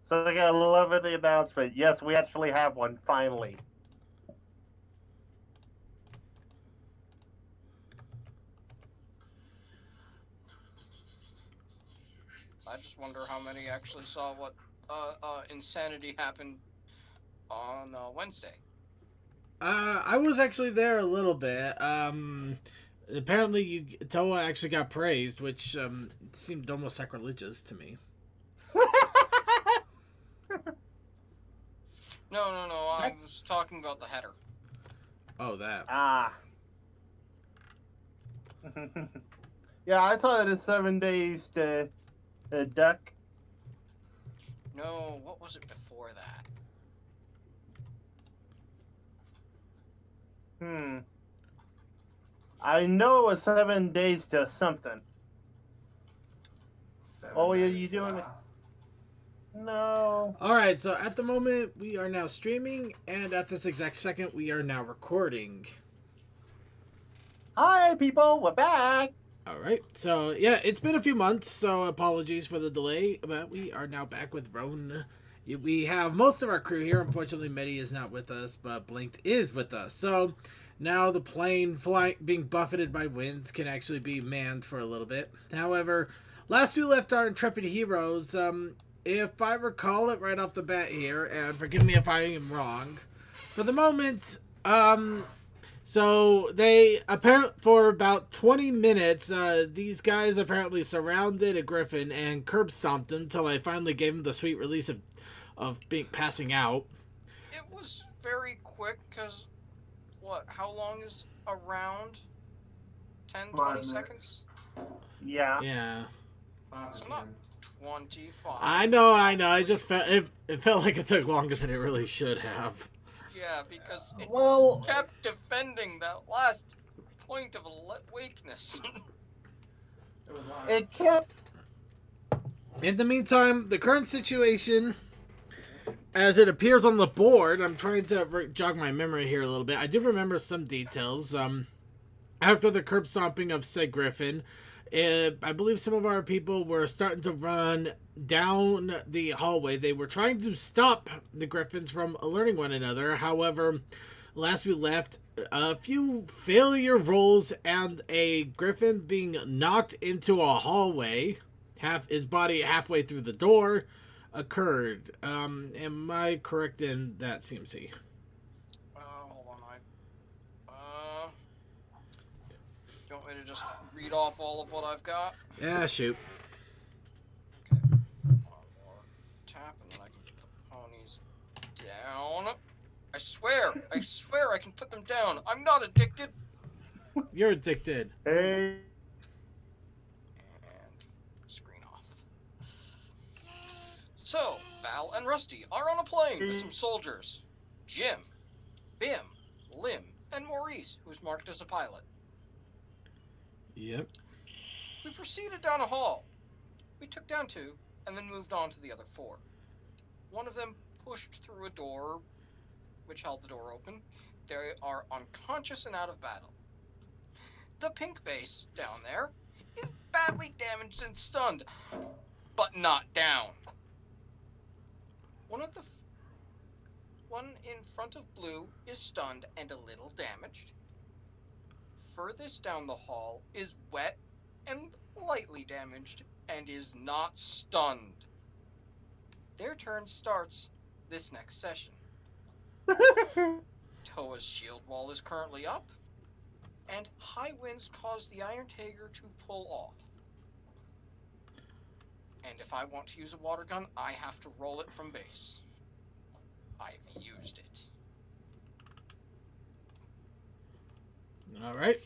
So I got a little bit of the announcement. Yes, we actually have one, finally. I just wonder how many actually saw what insanity happened on Wednesday. I was actually there a little bit. Apparently, Toa actually got praised, which seemed almost sacrilegious to me. No, no, no. I was talking about the header. Oh, that. Ah. Yeah, I saw that it's 7 days to duck. No, what was it before that? Hmm. I know it was 7 days to something. Seven Oh, are days you to doing it? what? No. All right, so at the moment we are now streaming, and at this exact second we are now recording. Hi, people. We're back. All right, so yeah, it's been a few months, so apologies for the delay, but we are now back with Roan. We have most of our crew here. Unfortunately, Medi is not with us, but Blinked is with us. So now the plane flying, being buffeted by winds, can actually be manned for a little bit. However, last we left our intrepid heroes, if I recall it right off the bat here, and forgive me if I am wrong, for the moment, so they apparently for about 20 minutes, these guys apparently surrounded a griffin and curb stomped him until I finally gave him the sweet release of being passing out. It was very quick because what? How long is a round? 10, 20 5 minutes. seconds? Yeah. Yeah, Five to So not ten. I 25. know, I know. I just felt it felt like it took longer than it really should have. Yeah, because it Well, kept defending that last point of weakness. It was like it kept. In the meantime, the current situation, as it appears on the board, I'm trying to jog my memory here a little bit. I do remember some details. After the curb stomping of said Griffin, I believe some of our people were starting to run down the hallway. They were trying to stop the Griffins from alerting one another. However, last we left, a few failure rolls and a Griffin being knocked into a hallway, half his body halfway through the door, occurred. Am I correct in that, CMC? Hold on, do you want me to just read off all of what I've got? Yeah, shoot. Okay, one more tap, and then I can put the ponies down. I swear I can put them down. I'm not addicted. You're addicted. Hey. And screen off. So, Val and Rusty are on a plane with some soldiers. Jim, Bim, Lim, and Maurice, who's marked as a pilot. Yep. We proceeded down a hall. We took down two, and then moved on to the other four. One of them pushed through a door, which held the door open. They are unconscious and out of battle. The pink base down there is badly damaged and stunned, but not down. One of the one in front of blue is stunned and a little damaged. Furthest down the hall is wet and lightly damaged and is not stunned. Their turn starts this next session. Toa's shield wall is currently up, and high winds cause the Iron Tiger to pull off. And if I want to use a water gun, I have to roll it from base. I've used it. All right.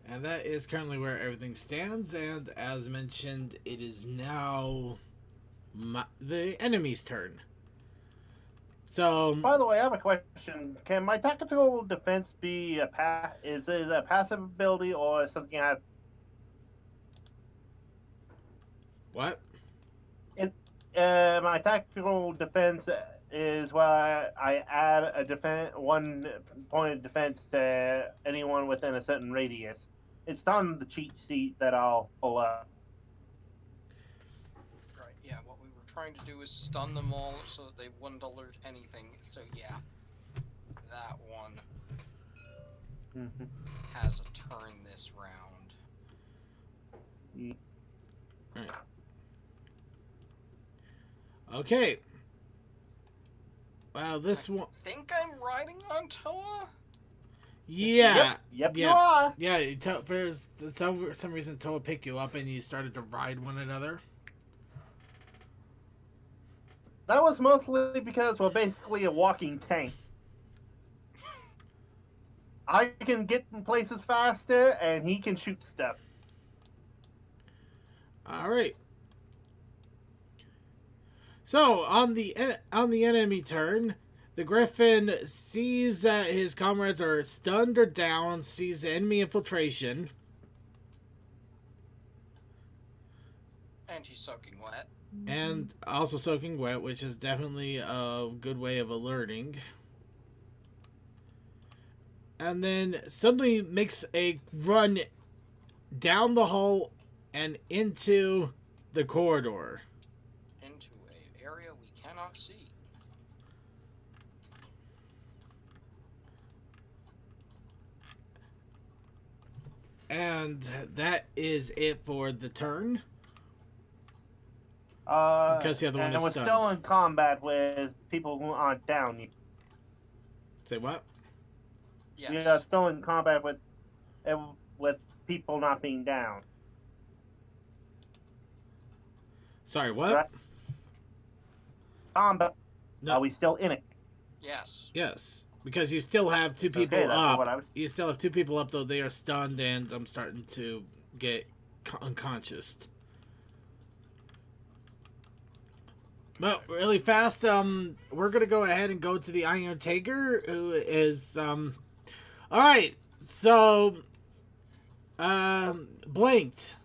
And that is currently where everything stands. And as mentioned, it is now the enemy's turn. So, By the way, I have a question. Can my tactical defense be is it a passive ability or something I have? what? It, my tactical defense is where I add a one point of defense to anyone within a certain radius. It's on the cheat sheet that I'll pull up. Right, yeah, what we were trying to do is stun them all so that they wouldn't alert anything. So yeah, that one Mhm. has a turn this round. Alright. Okay. Wow, this one. Think I'm riding on Toa? Yeah. Yep, you yeah. are. Yeah, for some reason, Toa picked you up and you started to ride one another. That was mostly because we're basically a walking tank. I can get in places faster, and he can shoot stuff. All right. So on the enemy turn, the Griffin sees that his comrades are stunned or down, sees enemy infiltration. And he's soaking wet. And also soaking wet, which is definitely a good way of alerting. And then suddenly makes a run down the hall and into the corridor. Into an area we cannot see. And that is it for the turn. Because the other one and is we're stunned. still in combat with people who aren't down. Say what? Yes. We are still in combat with people not being down. Sorry, what? Right? Combat. No. Are we still in it? Yes. Yes. Because you still have two people Okay, that's up. what I was. You still have two people up, though they are stunned, and I'm starting to get unconscious. But really fast, we're gonna go ahead and go to the Iron Tiger, who is all right. So, blinked.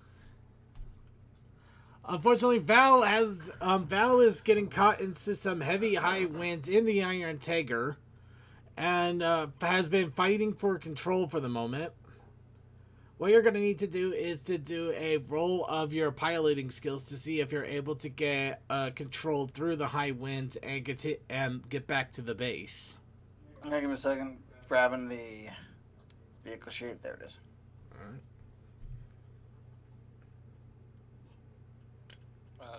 Unfortunately, Val is getting caught into some heavy high winds in the Iron Tiger, and has been fighting for control for the moment. What you're going to need to do is to do a roll of your piloting skills to see if you're able to get control through the high wind and get back to the base. Okay, give me a second. Grabbing the vehicle sheet. There it is.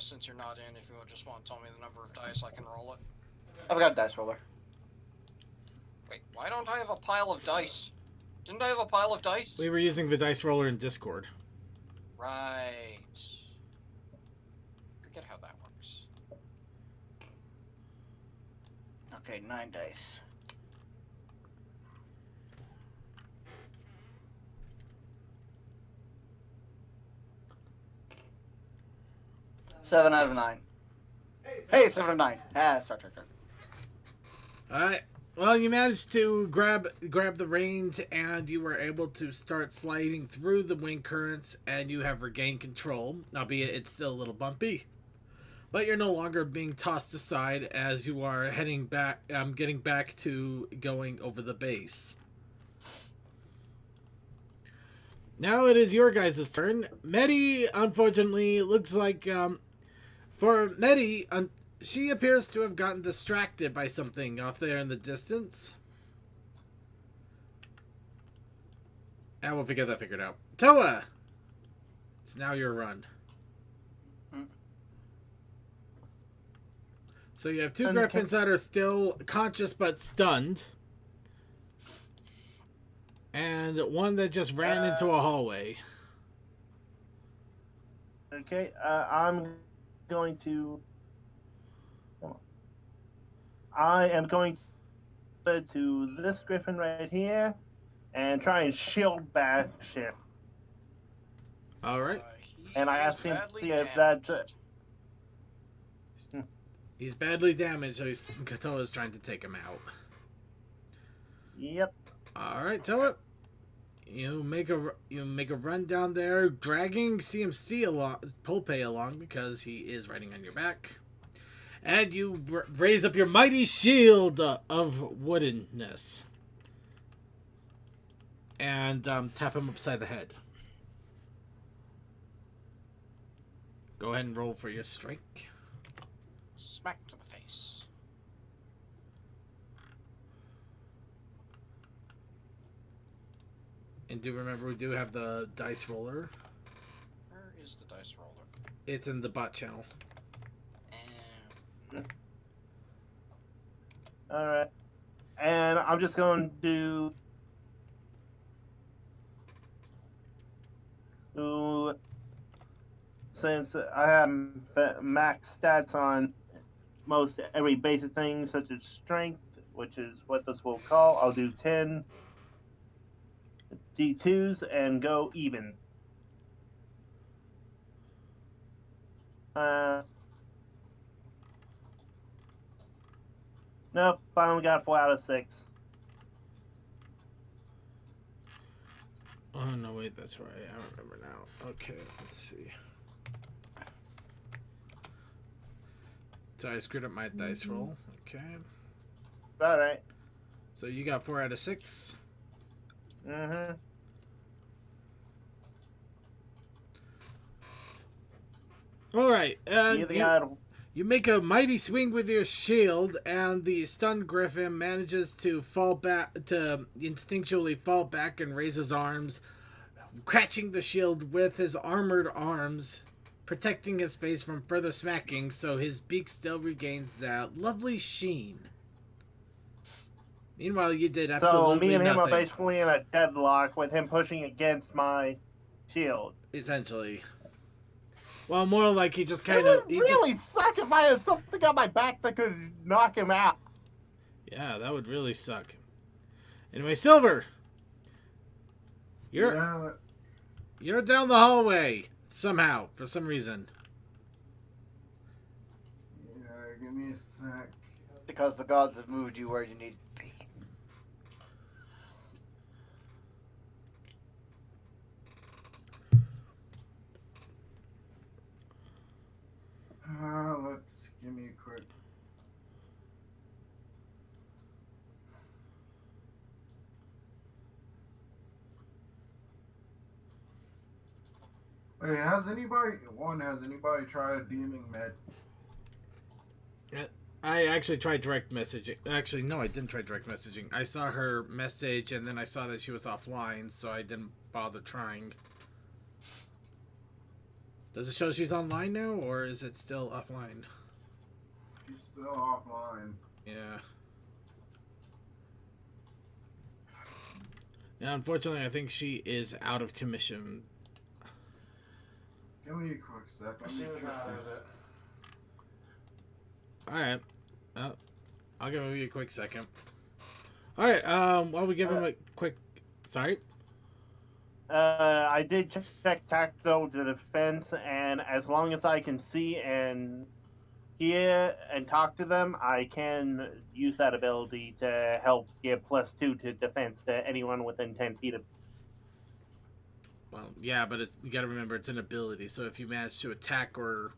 Since you're not in, if you just want to tell me the number of dice, I can roll it. I've got a dice roller. Wait, why don't I have a pile of dice? Didn't I have a pile of dice? We were using the dice roller in Discord. Right. Forget how that works. Okay, 9 dice. Seven out of 9. Hey, 7 out of 9. Ah, Star Trek. All right. Well, you managed to grab the reins, and you were able to start sliding through the wind currents, and you have regained control. Albeit it's still a little bumpy, but you're no longer being tossed aside as you are heading back. Getting back to going over the base. Now it is your guys' turn. Medi, unfortunately, looks like for Medi. She appears to have gotten distracted by something off there in the distance. And we'll get that figured out. Toa! It's now your run. So you have two Griffins that are still conscious but stunned. And one that just ran into a hallway. Okay, I'm going to... I am going to this Griffin right here and try and shield bash him. All right. And I asked him to see if that's it. He's badly damaged, so Toa's trying to take him out. Yep. All right, Toa. You make a run down there, dragging CMC along, Polpe along because he is riding on your back. And you raise up your mighty shield of woodenness. And tap him upside the head. Go ahead and roll for your strike. Smack to the face. And do remember, we do have the dice roller. Where is the dice roller? It's in the bot channel. And All right. And I'm just going to since I have max stats on most every basic thing, such as strength, which is what this will call, I'll do 10 D2s and go even. Nope, I only got 4 out of 6. Oh, no, wait, that's right. I remember now. Okay, let's see. So I screwed up my dice roll. Okay. All right. So you got 4 out of 6. Mm-hmm. All right. You You make a mighty swing with your shield, and the stunned griffin manages to instinctually fall back and raise his arms, catching the shield with his armored arms, protecting his face from further smacking, so his beak still regains that lovely sheen. Meanwhile, you did absolutely So me and him nothing. are basically in a deadlock with him pushing against my shield. Essentially. Well, more like he just It kind of... would really suck if I had something on my back that could knock him out. Yeah, that would really suck. Anyway, Silver! You're down the hallway. Somehow, for some reason. Yeah, give me a sec. Because the gods have moved you where you need to be. Let's give me a quick. Hey, has anybody tried deeming med? I actually tried direct messaging. Actually, no, I didn't try direct messaging. I saw her message, and then I saw that she was offline, so I didn't bother trying. Does it show she's online now, or is it still offline? She's still offline. Yeah. Yeah, unfortunately, I think she is out of commission. Give me a quick sec. She was out of it. Alright. I'll give you a quick second. Alright, while we give him a quick... Sorry? I did check tactical defense, and as long as I can see and hear and talk to them, I can use that ability to help give +2 to defense to anyone within 10 feet of. Well, yeah, but you gotta remember it's an ability, so if you manage to attack or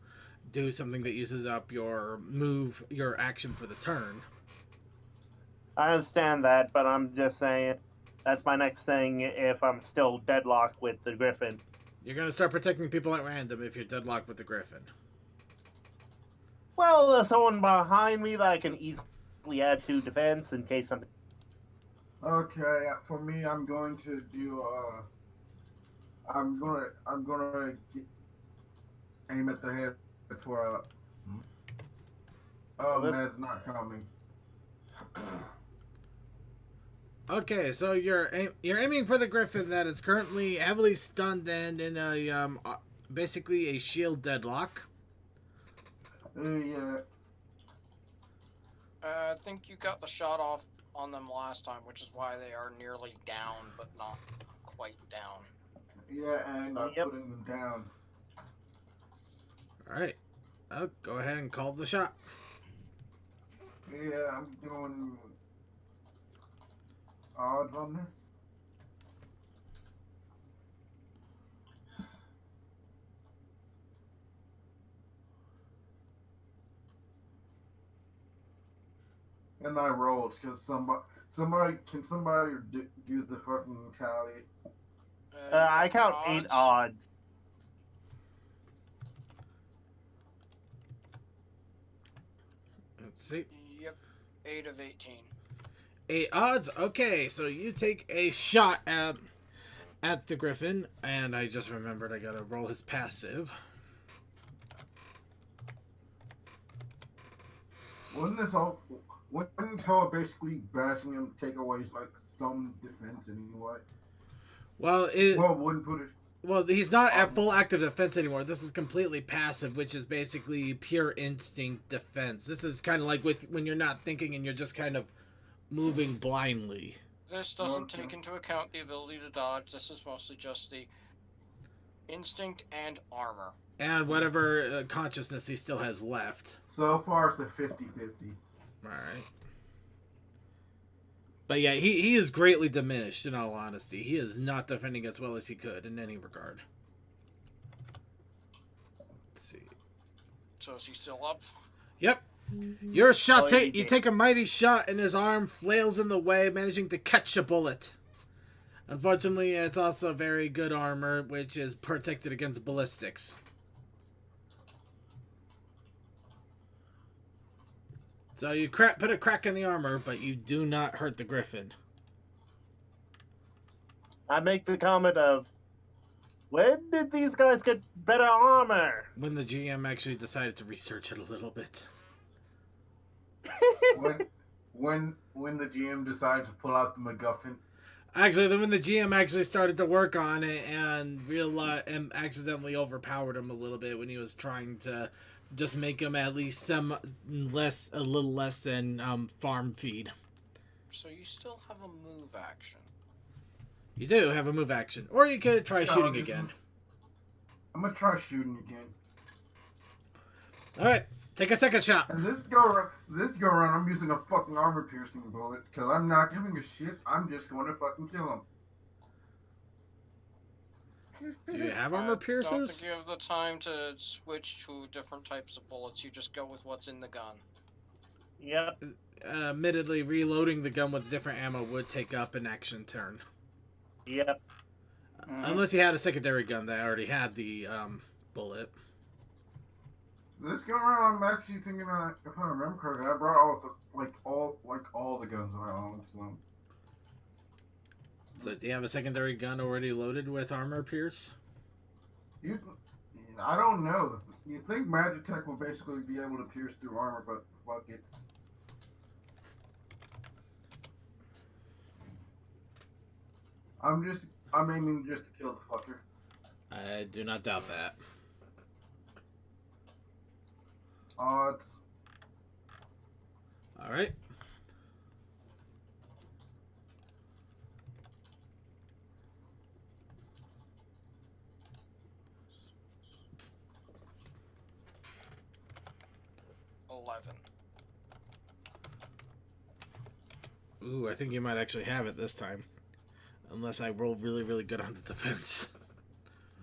do something that uses up your action for the turn... I understand that, but I'm just saying that's my next thing if I'm still deadlocked with the Griffin. You're gonna start protecting people at random if you're deadlocked with the Griffin. Well, there's someone behind me that I can easily add to defense in case something. Okay, for me, I'm going to do. I'm gonna aim at the head for. Oh, Med's not coming. Okay, so you're aiming for the Griffin that is currently heavily stunned and in a basically a shield deadlock. Yeah. I think you got the shot off on them last time, which is why they are nearly down, but not quite down. Yeah, and I'm putting them down. All right, I'll go ahead and call the shot. Yeah, I'm doing odds on this. And I rolled because somebody do the fucking tally? I count 8 odds. see. Yep. 8 of 18. 8 odds. Okay, so you take a shot at the Griffin, and I just remembered I gotta roll his passive. Wouldn't this all basically bashing him take away like some defense anyway? Well, Wouldn't put it. well, he's not at full active defense anymore. This is completely passive, which is basically pure instinct defense. This is kind of like when you're not thinking and you're just kind of moving blindly. This doesn't take into account the ability to dodge. This is mostly just the instinct and armor. And whatever consciousness he still has left. So far, it's a 50-50. Alright. But yeah, he is greatly diminished, in all honesty. He is not defending as well as he could in any regard. Let's see. So is he still up? Yep. Your shot, Oh, you take a mighty shot, and his arm flails in the way, managing to catch a bullet. Unfortunately, it's also very good armor, which is protected against ballistics. So you put a crack in the armor, but you do not hurt the Griffin. I make the comment of, when did these guys get better armor? When the GM actually decided to research it a little bit. when the GM decided to pull out the MacGuffin. Actually, then when the GM actually started to work on it and realized and accidentally overpowered him a little bit when he was trying to just make him at least a little less than farm feed. So you still have a move action. You do have a move action, or you could try shooting again. I'm gonna try shooting again. All right, take a second shot. And this go around, I'm using a fucking armor piercing bullet because I'm not giving a shit. I'm just going to fucking kill him. Do you have armor I don't piercers? think you have the time to switch to different types of bullets. You just go with what's in the gun. Yep. Admittedly, reloading the gun with different ammo would take up an action turn. Yep. Unless you had a secondary gun that already had the bullet. This go around, I'm actually thinking that if I remember correctly, I brought all the guns that I own. So do you have a secondary gun already loaded with armor pierce? I don't know. You think Magitech will basically be able to pierce through armor, but fuck it. I'm aiming just to kill the fucker. I do not doubt that. Odds. All right. Ooh, I think you might actually have it this time. Unless I roll really, really good on the defense.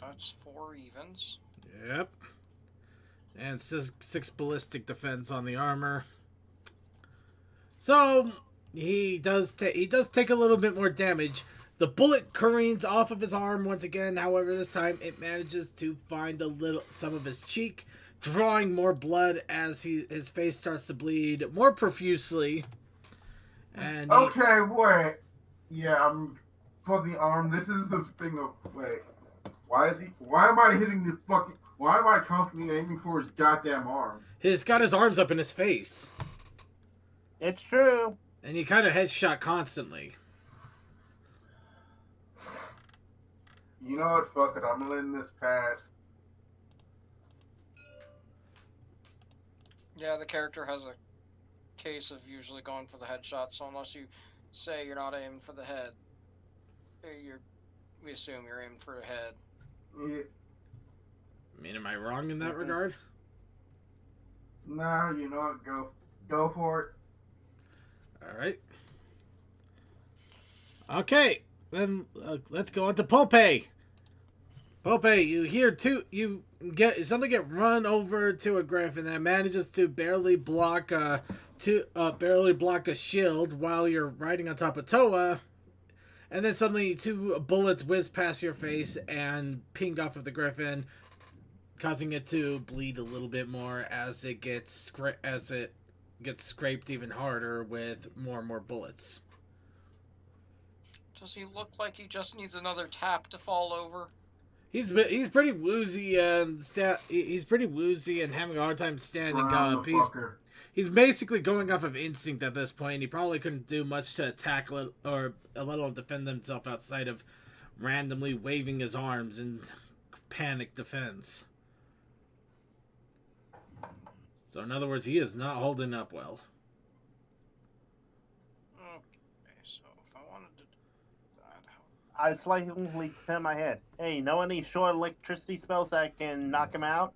That's 4 evens. Yep. And 6 ballistic defense on the armor. So he does take a little bit more damage. The bullet careens off of his arm once again. However, this time it manages to find some of his cheek, drawing more blood as his face starts to bleed more profusely. And okay, wait. Yeah, for the arm. This is the thing of wait. Why am I constantly aiming for his goddamn arm? He's got his arms up in his face. It's true. And you kind of headshot constantly. You know what? Fuck it. I'm letting this pass. Yeah, the character has a case of usually going for the headshot, so unless you say you're not aiming for the head, we assume you're aiming for the head. Yeah. I mean, am I wrong in that regard? Nah, you know what? Go for it. All right. Okay, then let's go on to Pulpe. Pulpe, you hear you suddenly get run over to a griffin that manages to barely block a shield while you're riding on top of Toa, and then suddenly 2 bullets whiz past your face and ping off of the griffin, causing it to bleed a little bit more as it gets scraped even harder with more and more bullets. Does he look like he just needs another tap to fall over? He's pretty woozy and he's pretty woozy and having a hard time standing Drown up. the fucker. He's basically going off of instinct at this point. He probably couldn't do much to attack or let alone defend himself outside of randomly waving his arms in panic defense. So in other words, he is not holding up well. Okay, so if I wanted to do that, I slightly turn my head. Hey, know any short electricity spells that can knock him out?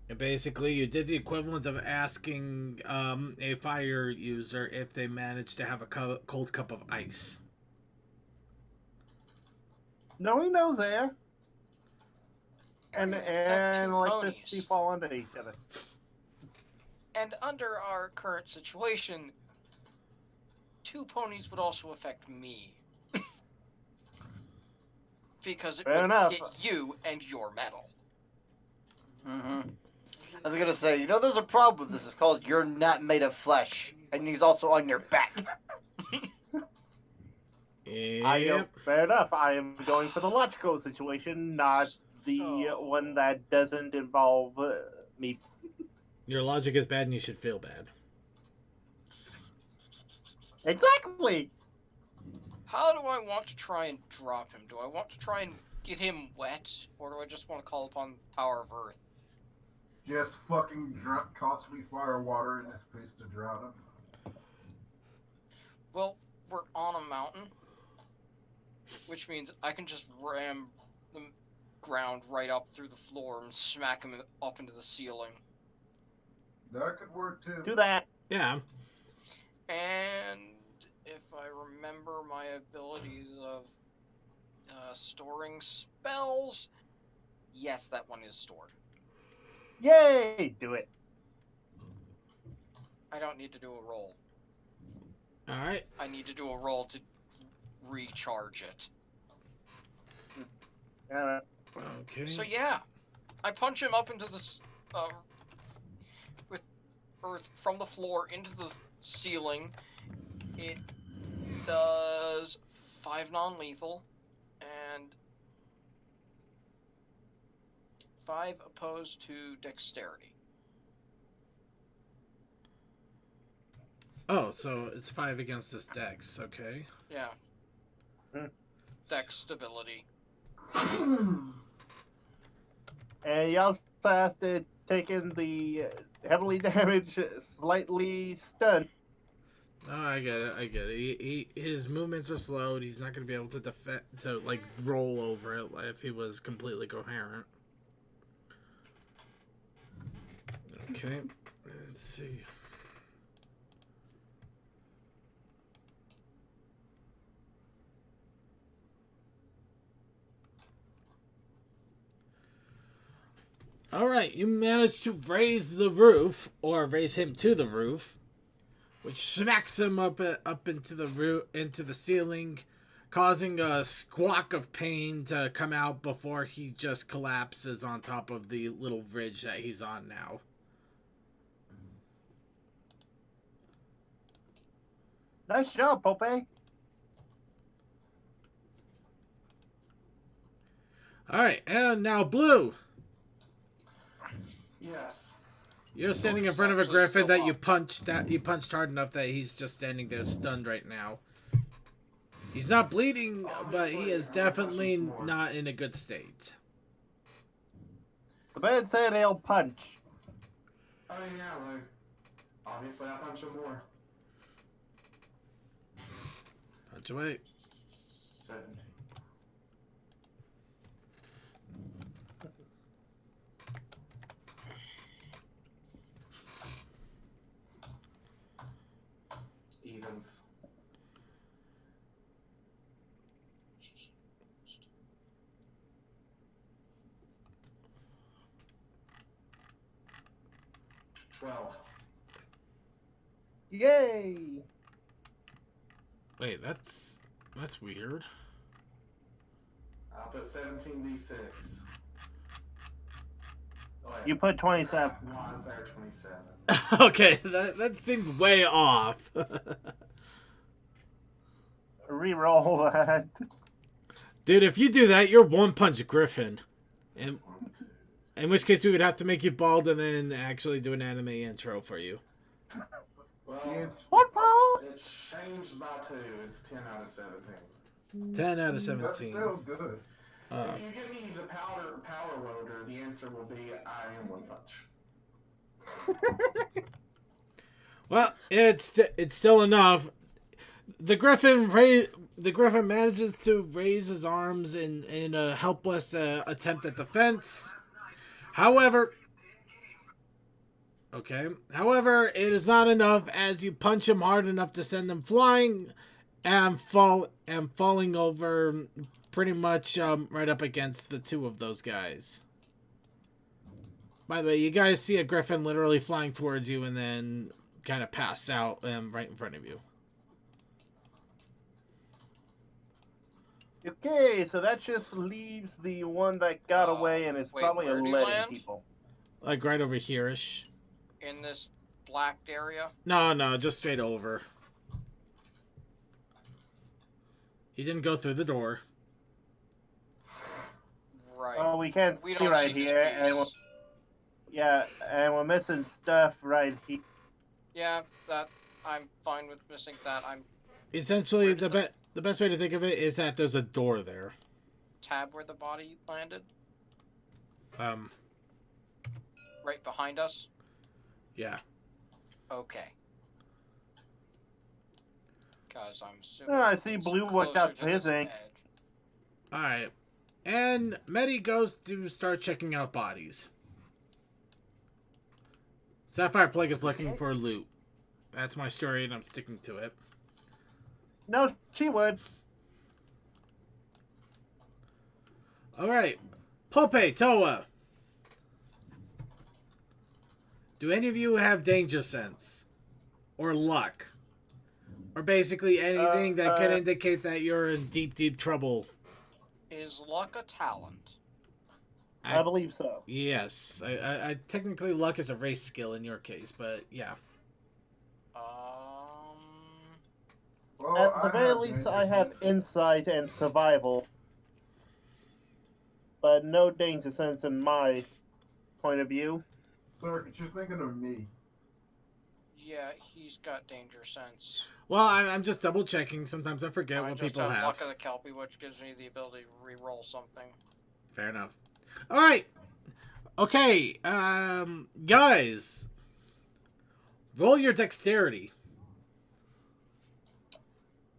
And basically, you did the equivalent of asking a fire user if they managed to have a cold cup of ice. No, he knows air. And Affect air and two electricity ponies. fall under each other. And under our current situation, 2 ponies would also affect me. Because it Fair would enough. hit you and your metal. Mm-hmm. I was gonna say, there's a problem with this. It's called you're not made of flesh, and he's also on your back. Yep. Fair enough. I am going for the logical situation, not the So- one that doesn't involve me. Your logic is bad and you should feel bad. Exactly. How do I want to try and drop him? Do I want to try and get him wet, or do I just want to call upon the power of Earth? Just fucking cost me fire water in his face to drown him. Well, we're on a mountain, which means I can just ram the ground right up through the floor and smack him up into the ceiling. That could work too. Do that. Yeah. And if I remember my abilities of storing spells, yes, that one is stored. Yay! Do it. I don't need to do a roll. Alright. I need to do a roll to recharge it. Okay. So yeah, I punch him up into the with earth from the floor into the ceiling. It does 5 non-lethal and 5 opposed to dexterity. Oh, so it's 5 against this dex. Okay. Yeah. Hmm. Dex stability. And you also have to take in the heavily damaged, slightly stunned. Oh, I get it. His movements are slowed. He's not going to be able to roll over it if he was completely coherent. Okay, let's see. Alright, you managed to raise the roof, or raise him to the roof, which smacks him up into the ceiling, causing a squawk of pain to come out before he just collapses on top of the little ridge that he's on now. Nice job, Pope. Alright, and now Blue. Yes. You're standing in front of a griffin that you punched hard enough that he's just standing there stunned right now. He's not bleeding, but he is definitely not in a good state. The man said he'll punch. I mean, yeah, like, obviously I punch him more. Punch away. 17. Evens. $12. Yay! Wait, that's weird. I'll put 17d6. Oh, wait. You put 27. No, I was there 27. Okay, that seems way off. Reroll that. Dude, if you do that, you're one punch Griffin. And in which case we would have to make you bald and then actually do an anime intro for you. Well, Yeah. What, bro? it's changed by 2. It's 10 out of 17. 10 out of That's 17. still good. If you give me the power loader, the answer will be I am One Punch. Well, it's still enough. The Griffin manages to raise his arms in a helpless attempt at defense. However, it is not enough as you punch him hard enough to send him flying and falling over pretty much right up against the two of those guys. By the way, you guys see a Griffin literally flying towards you and then kind of pass out right in front of you. Okay, so that just leaves the one that got away and is wait, probably where do you letting land? people. Like right over here-ish. In this black area. No, just straight over. He didn't go through the door. Right. Oh, we can't We see don't right see his here. And piece. and we're missing stuff right here. Yeah, that I'm fine with missing that. I'm Essentially, Where did the best way to think of it is that there's a door there. tab where the body landed, Um, right behind us. yeah. Okay. Because I'm assuming. Oh, I see it's Blue looked closer up to his this ink. edge. Alright. And Medi goes to start checking out bodies. Sapphire Plague is looking for loot. That's my story, and I'm sticking to it. No, she would. Alright. Pulpe, Toa. Do any of you have danger sense? Or luck? Or basically anything that could indicate that you're in deep, deep trouble? Is luck a talent? I believe so. Yes. I technically luck is a race skill in your case, but yeah. Well, At the I very have least, danger I have sense. insight and survival. But no danger sense in my point of view. Sir, you're thinking of me. Yeah, he's got danger sense. Well, I'm just double checking. Sometimes I forget I what just people have have. luck of the Kelpie, which gives me the ability to re-roll something. Fair enough. All right. Okay, guys, roll your dexterity.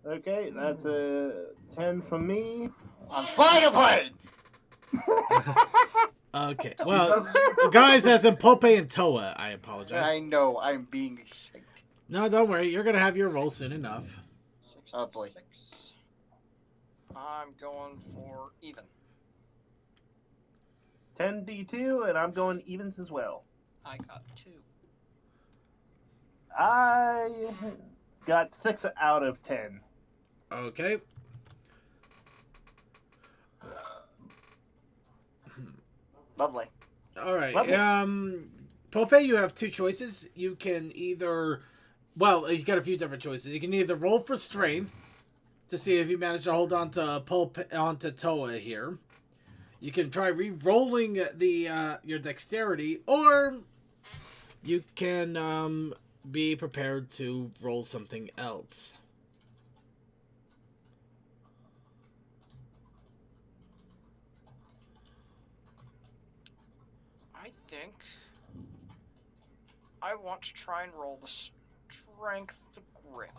Okay, that's a 10 from me. I'm flying a plane! Okay. Well, guys, as in Pope and Toa, I apologize. I know, I'm being shanked. No, don't worry. You're gonna have your roll soon enough. Oh, boy. 66. I'm going for even. 10d2, and I'm going evens as well. I got 2. I got 6 out of 10. Okay. Lovely. All right. Lovely. Pope, you have two choices. You can either, well, you got a few different choices. You can either roll for strength to see if you manage to hold on to onto Toa here. You can try re-rolling the your dexterity, or you can be prepared to roll something else. I think I want to try and roll the strength grip.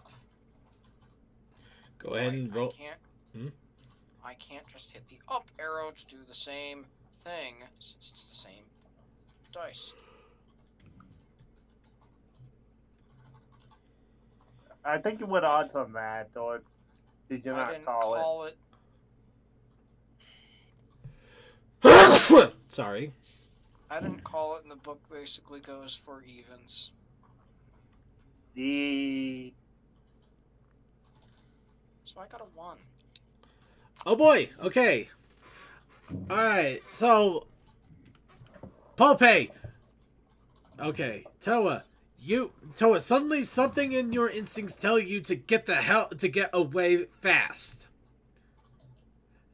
Go ahead and roll. I can't just hit the up arrow to do the same thing since it's the same dice. I think you went odds on that, or did you I not didn't call it? Sorry. I didn't call it, and the book basically goes for evens. So I got a 1. Oh boy. Okay. Alright, so Pope. Okay, Toa. Toa, suddenly something in your instincts tell you to get away fast.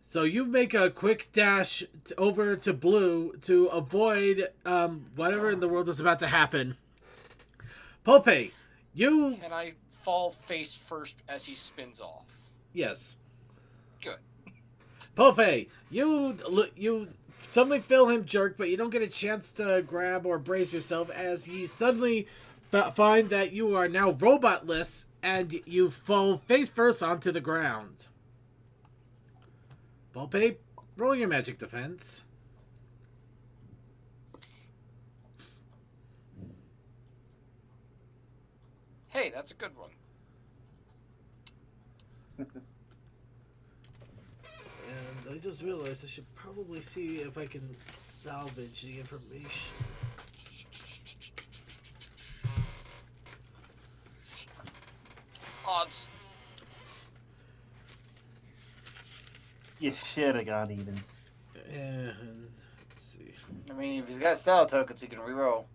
So you make a quick dash over to Blue to avoid whatever in the world is about to happen. Pope, you... Can I fall face first as he spins off? Yes. Good. Pope, you suddenly feel him jerk, but you don't get a chance to grab or brace yourself as you suddenly find that you are now robotless and you fall face first onto the ground. Pope, roll your magic defense. Hey, that's a good one. And I just realized I should probably see if I can salvage the information. Odds. You should have got Edens. And let's see. I mean, if he's got style tokens, he can reroll.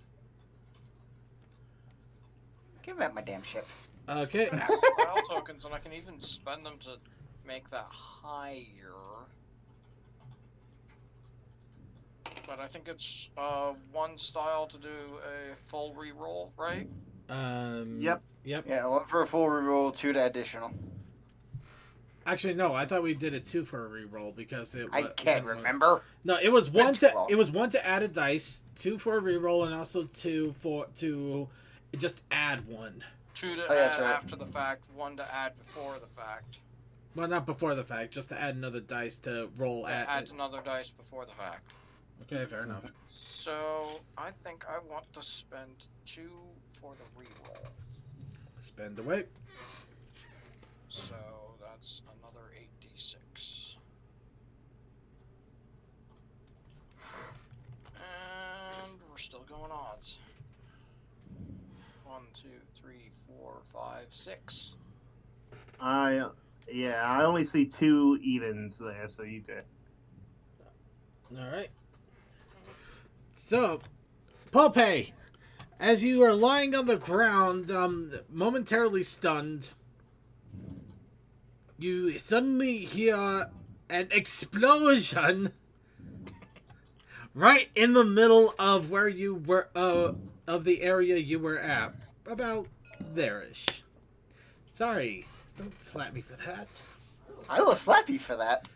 Give back my damn ship. Okay. Style tokens, and I can even spend them to make that higher. But I think it's one style to do a full reroll, right? Yep. Yep. Yeah, one for a full reroll, 2 to additional. Actually, no. I thought we did it 2 for a reroll because it. I can't remember. No, it was one That's to wrong. it was 1 to add a dice, 2 for a reroll, and also 2 to just add 1. 2 to Oh, yeah, add that's right. after the fact, 1 to add before the fact. Well, not before the fact, just to add another dice to roll Yeah, at. add another dice before the fact. Okay, fair enough. So I think I want to spend 2 for the reroll. Spend away. So that's another 8d6. And we're still going odds. 1, 2, 3, 4, 5, 6. I only see 2 Edens there, so you good. All right. So, Pope, as you are lying on the ground, momentarily stunned, you suddenly hear an explosion right in the middle of where you were, of the area you were at. About there-ish. Sorry, don't slap me for that. I will slap you for that.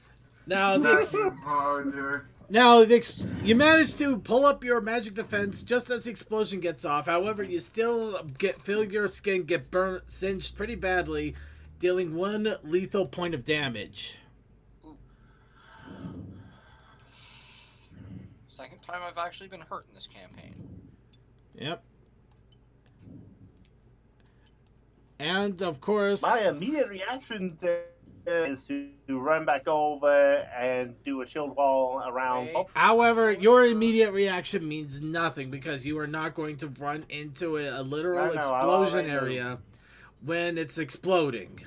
Now, That's harder. you manage to pull up your magic defense just as the explosion gets off. However, you still feel your skin get burnt, singed pretty badly, dealing 1 lethal point of damage. Second time I've actually been hurt in this campaign. Yep. And of course, My immediate reaction is to run back over and do a shield wall around. Wait. however, your immediate reaction means nothing because you are not going to run into a literal I know, I explosion already knew. area when it's exploding.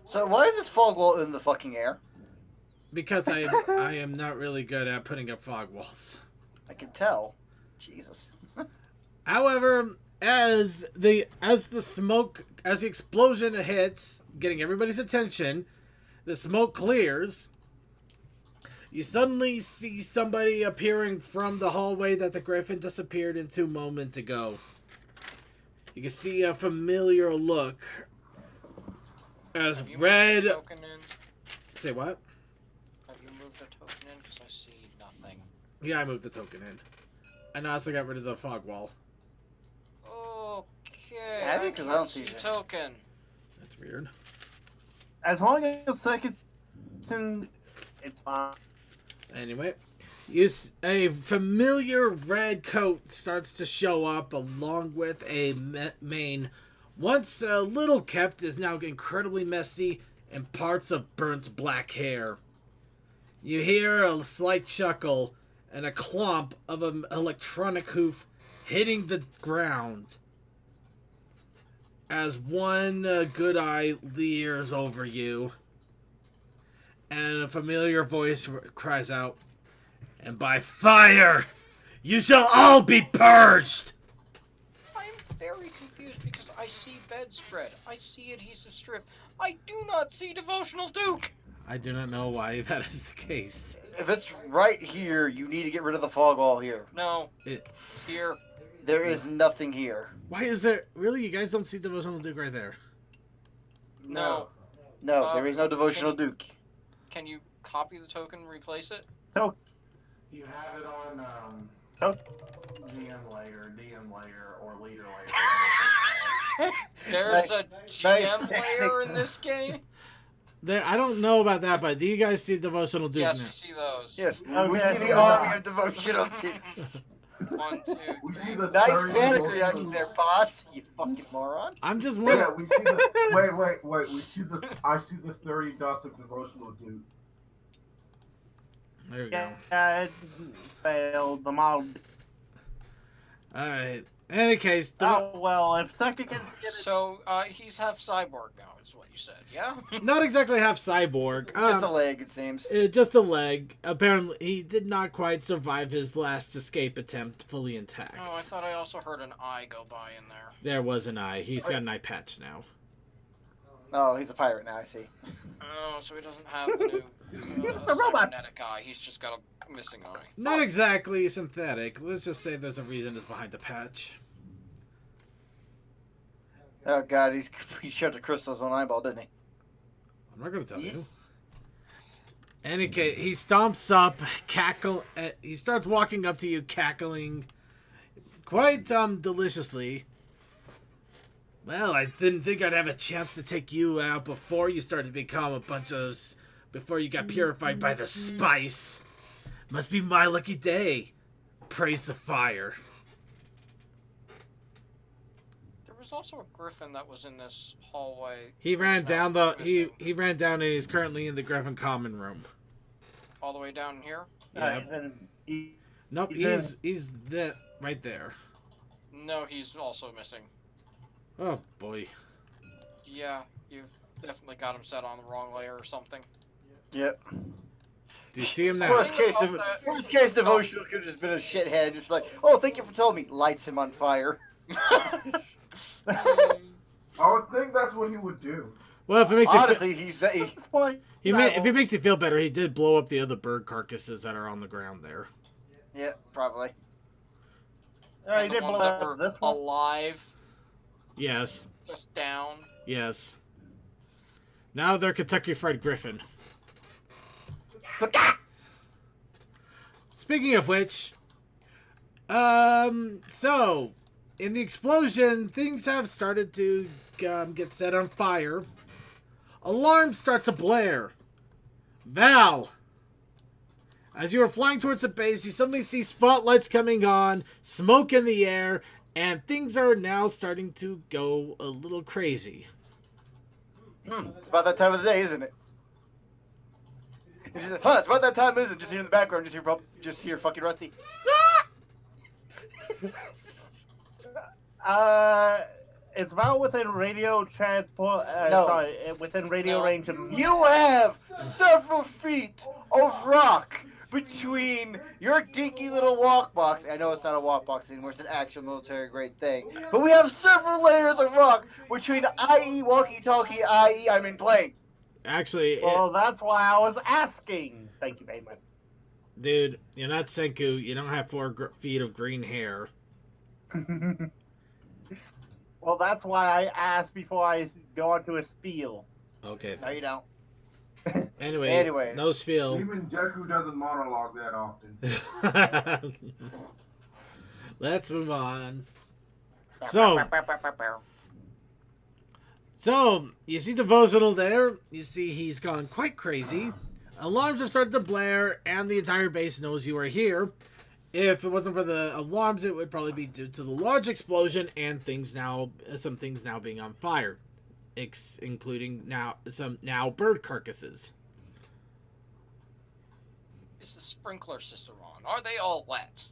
So why is this fog wall in the fucking air? Because I am not really good at putting up fog walls. I can tell. Jesus. However, as the explosion hits, getting everybody's attention, the smoke clears. You suddenly see somebody appearing from the hallway that the griffin disappeared into a moment ago. You can see a familiar look as Have you red. moved a token in? Say what? Have you moved a token in? Because I see nothing. Yeah, I moved the token in, and I also got rid of the fog wall. Okay. Have you? 'Cause I don't see can't you. token. That's weird. As long as seconds, it's fine. Anyway, a familiar red coat starts to show up along with a mane. Once a little kept, is now incredibly messy and parts of burnt black hair. You hear a slight chuckle and a clomp of an electronic hoof hitting the ground as one good eye leers over you. And a familiar voice cries out, "And by fire, you shall all be purged!" I'm very confused because I see bedspread, I see adhesive strip, I do not see devotional Duke. I do not know why that is the case. If it's right here, you need to get rid of the fog wall here. No, It, it's here. There is nothing here. why is there... Really? You guys don't see devotional Duke right there? No. No, there is no devotional Duke. Can you copy the token and replace it? You have it on Oh. GM layer, DM layer, or leader layer. There's a Nice. GM layer in this game? There, I don't know about that, but do you guys see devotional Duke Yes, now? you see those. Yes, Okay. we see the army of devotional Dukes. 1, 2, We see 3. the Nice third panic devotional reaction Duke. there, boss. You fucking moron. I'm just Yeah, wondering... we see the wait. We see the I see the 30 dots of devotional Duke. There we go. Yeah, it failed the model. Alright. In any case, Oh well, if Sucker can get it, So, he's half cyborg now, is what you said, yeah? not exactly half cyborg. Just a leg, it seems. Just a leg. Apparently, he did not quite survive his last escape attempt fully intact. Oh, I thought I also heard an eye go by in there. There was an eye. He's got an eye patch now. Oh, he's a pirate now, I see. Oh, so he doesn't have the new He's a robot. cybernetic eye. He's just got a missing eye. Not exactly synthetic. Let's just say there's a reason it's behind the patch. Oh god, he shoved the crystals on eyeball, didn't he? I'm not gonna tell you. Any case, he stomps up, he starts walking up to you, cackling quite deliciously. Well, I didn't think I'd have a chance to take you out before you started to become before you got purified by the spice. Must be my lucky day. Praise the fire. There was also a griffin that was in this hallway. He ran down the missing. he ran down and he's currently in the Griffin Common room. All the way down here? Yeah. Nope, he's he's that right there. No, he's also missing. Oh boy. Yeah, you've definitely got him set on the wrong layer or something. Yep. Do you see him now? Worst case devotional could have just been a shithead, just like, oh, thank you for telling me. Lights him on fire. I would think that's what he would do. Well, if it makes you Honestly, if it makes you feel better, he did blow up the other bird carcasses that are on the ground there. yeah, probably. he And the did ones blow that up were this one. alive, Yes. just down. Yes. Now they're Kentucky Fried Griffin. Speaking of which, so in the explosion, things have started to get set on fire. Alarms start to blare. Val, as you are flying towards the base, you suddenly see spotlights coming on, smoke in the air, and things are now starting to go a little crazy. It's about that time of the day, isn't it? It's it's about that time, isn't it? Just hear in the background, just hear fucking Rusty. It's about within radio transport. No. Sorry, within radio No. range of. You have several feet of rock between your dinky little walk box. I know it's not a walk box anymore, it's an actual military grade thing. But we have several layers of rock between IE walkie-talkie, IE I'm in plane. Actually, Well, that's why I was asking. Thank you very much. dude, you're not Senku. You don't have 4 feet of green hair. Well, that's why I asked before I go on to a spiel. Okay. No, you don't. Anyways. No spiel. Even Deku doesn't monologue that often. Let's move on. So, you see Devotional there. You see he's gone quite crazy. Alarms have started to blare, and the entire base knows you are here. If it wasn't for the alarms, it would probably be due to the large explosion and some things now being on fire, including some bird carcasses. Is the sprinkler system on? Are they all wet?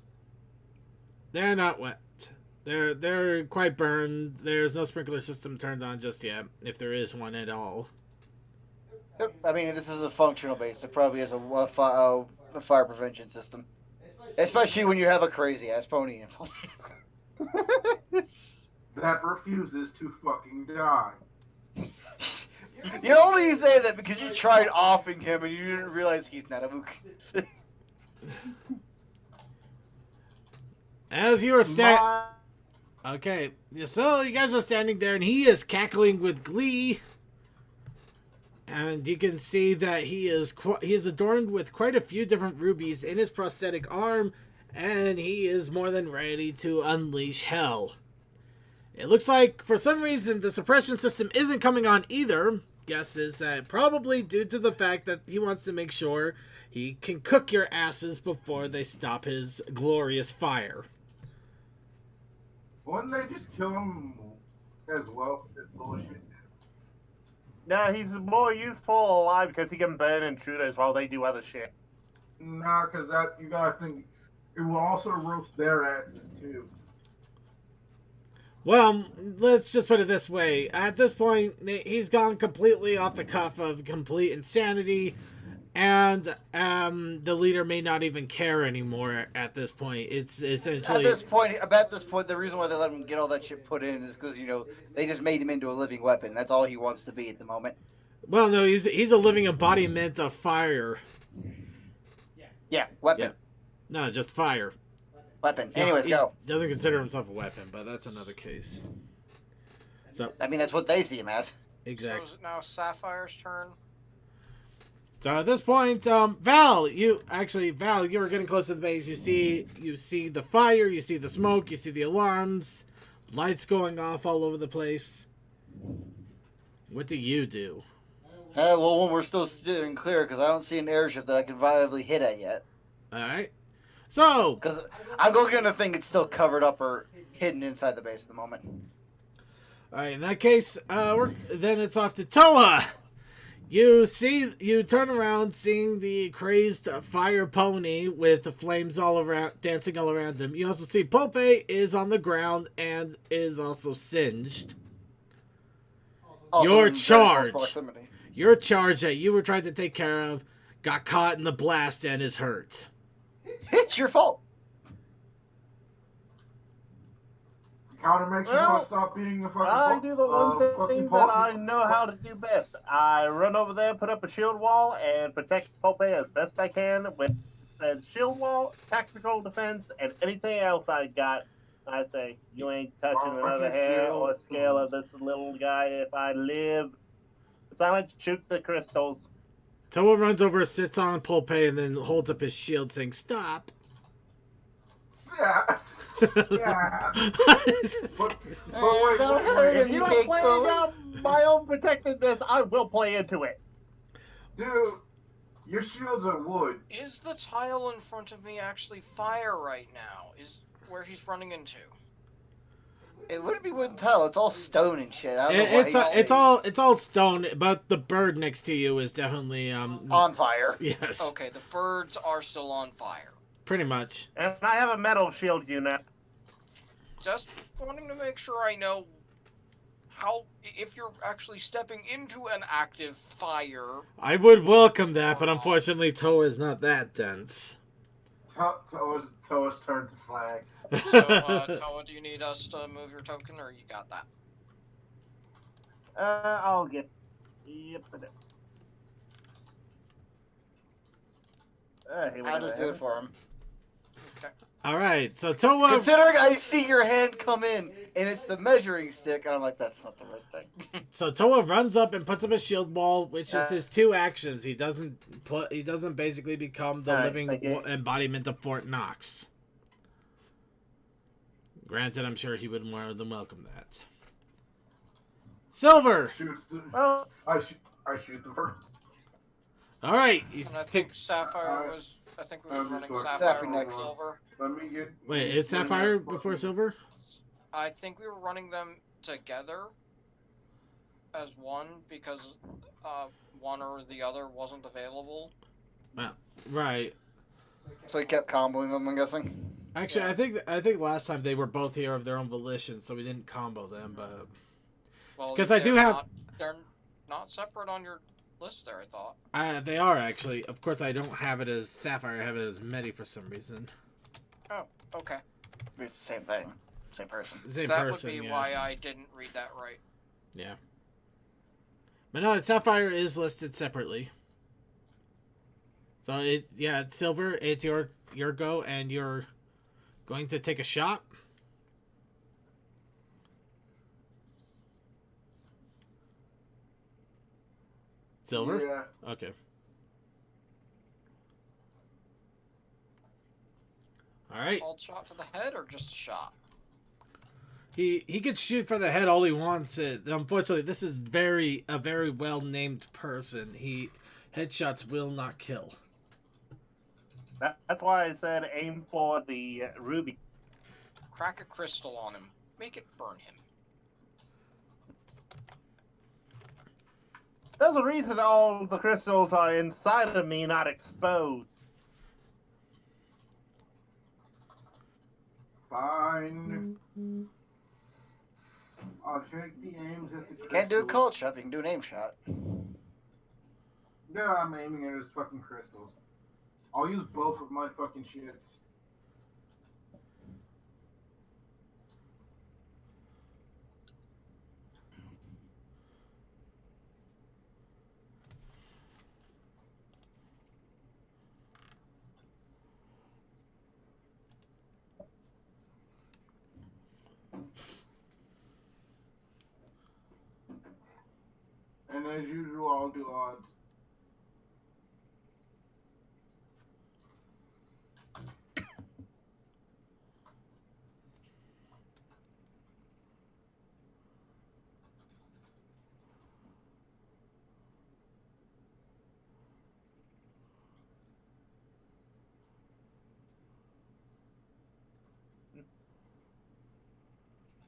They're not wet. They're quite burned. There's no sprinkler system turned on just yet, if there is one at all. Yep, I mean, this is a functional base. It probably has a fire prevention system. Especially when you have a crazy ass pony involved. That refuses to fucking die. You only say that because you tried offing him and you didn't realize he's not a mook. As you are Okay, so you guys are standing there, and he is cackling with glee. And you can see that he is adorned with quite a few different rubies in his prosthetic arm, and he is more than ready to unleash hell. It looks like, for some reason, the suppression system isn't coming on either. Guess is that probably due to the fact that he wants to make sure he can cook your asses before they stop his glorious fire. Wouldn't they just kill him as well? This bullshit. No, he's more useful alive because he can burn intruders while they do other shit. Nah, because that you gotta think it will also roast their asses too. Well, let's just put it this way. At this point, he's gone completely off the cuff of complete insanity, and the leader may not even care anymore at this point. It's essentially... At this point, the reason why they let him get all that shit put in is because, they just made him into a living weapon. That's all he wants to be at the moment. Well, no, he's a living embodiment of fire. Yeah, weapon. Yeah. No, just fire. Weapon. Anyways, go. He doesn't consider himself a weapon, but that's another case. So I mean, that's what they see him as. Exactly. So is it now Sapphire's turn? So at this point, Val, you were getting close to the base. You see the fire, you see the smoke, you see the alarms, lights going off all over the place. What do you do? Well, we're still steering clear because I don't see an airship that I can viably hit at yet. All right. So, because I'm going to think it's still covered up or hidden inside the base at the moment. All right. In that case, then it's off to Toa. You turn around, seeing the crazed fire pony with the flames all around, dancing all around him. You also see Pulpe is on the ground and is also singed. Your charge that you were trying to take care of got caught in the blast and is hurt. It's your fault. Gotta make sure I stop being a fucking. I do the one thing that I know how to do best. I run over there, put up a shield wall, and protect Pope as best I can with said shield wall, tactical defense, and anything else I got. I say, you ain't touching another hair or scale of this little guy if I live. Silent, shoot the crystals. Toa runs over, sits on Pulpe, and then holds up his shield, saying, "Stop." Yeah. If you don't play out my own protectedness, I will play into it. Dude, your shields are wood. Is the tile in front of me actually fire right now? Is where he's running into? It wouldn't be wooden tile. It's all stone and shit. It's all stone, but the bird next to you is definitely on fire. Yes. Okay, the birds are still on fire. Pretty much. And I have a metal shield unit. Just wanting to make sure I know if you're actually stepping into an active fire. I would welcome that, but unfortunately Toa is not that dense. Toa's turn to slag. So, Toa, do you need us to move your token, or you got that? I'll get... Yep, I do. I'll just do it for him. Okay. Alright, so Toa... Considering I see your hand come in, and it's the measuring stick, and I'm like, that's not the right thing. So Toa runs up and puts up a shield wall, which is his two actions. He doesn't basically become the living embodiment of Fort Knox. Granted, I'm sure he would more than welcome that. Silver! Oh. I shoot the first. Alright. I think Sapphire was... I think we were running Sapphire next. over Silver. Let me get... Wait, is Sapphire before Silver? I think we were running them together as one because one or the other wasn't available. Right. So he kept comboing them, I'm guessing? Actually, yeah. I think last time they were both here of their own volition, so we didn't combo them, but... Well, because I do have... They're not separate on your list there, I thought. They are actually. Of course, I don't have it as Sapphire. I have it as Medi for some reason. Oh, okay. It's the same thing. Same person. Same That person. would be Yeah. why I didn't read that right. Yeah. But no, Sapphire is listed separately. So it's silver. It's your go, and you're going to take a shot. Silver? Yeah. Okay. All right. Called shot for the head or just a shot? He could shoot for the head all he wants. Unfortunately, this is a very well named person. Headshots will not kill. That's why I said aim for the ruby. Crack a crystal on him. Make it burn him. There's a reason all the crystals are inside of me, not exposed. Fine. I'll check the aims at the crystals. You can't do a cold shot, but you can do an aim shot. Yeah, I'm aiming at his fucking crystals. I'll use both of my fucking shits. And as usual, I'll do odds.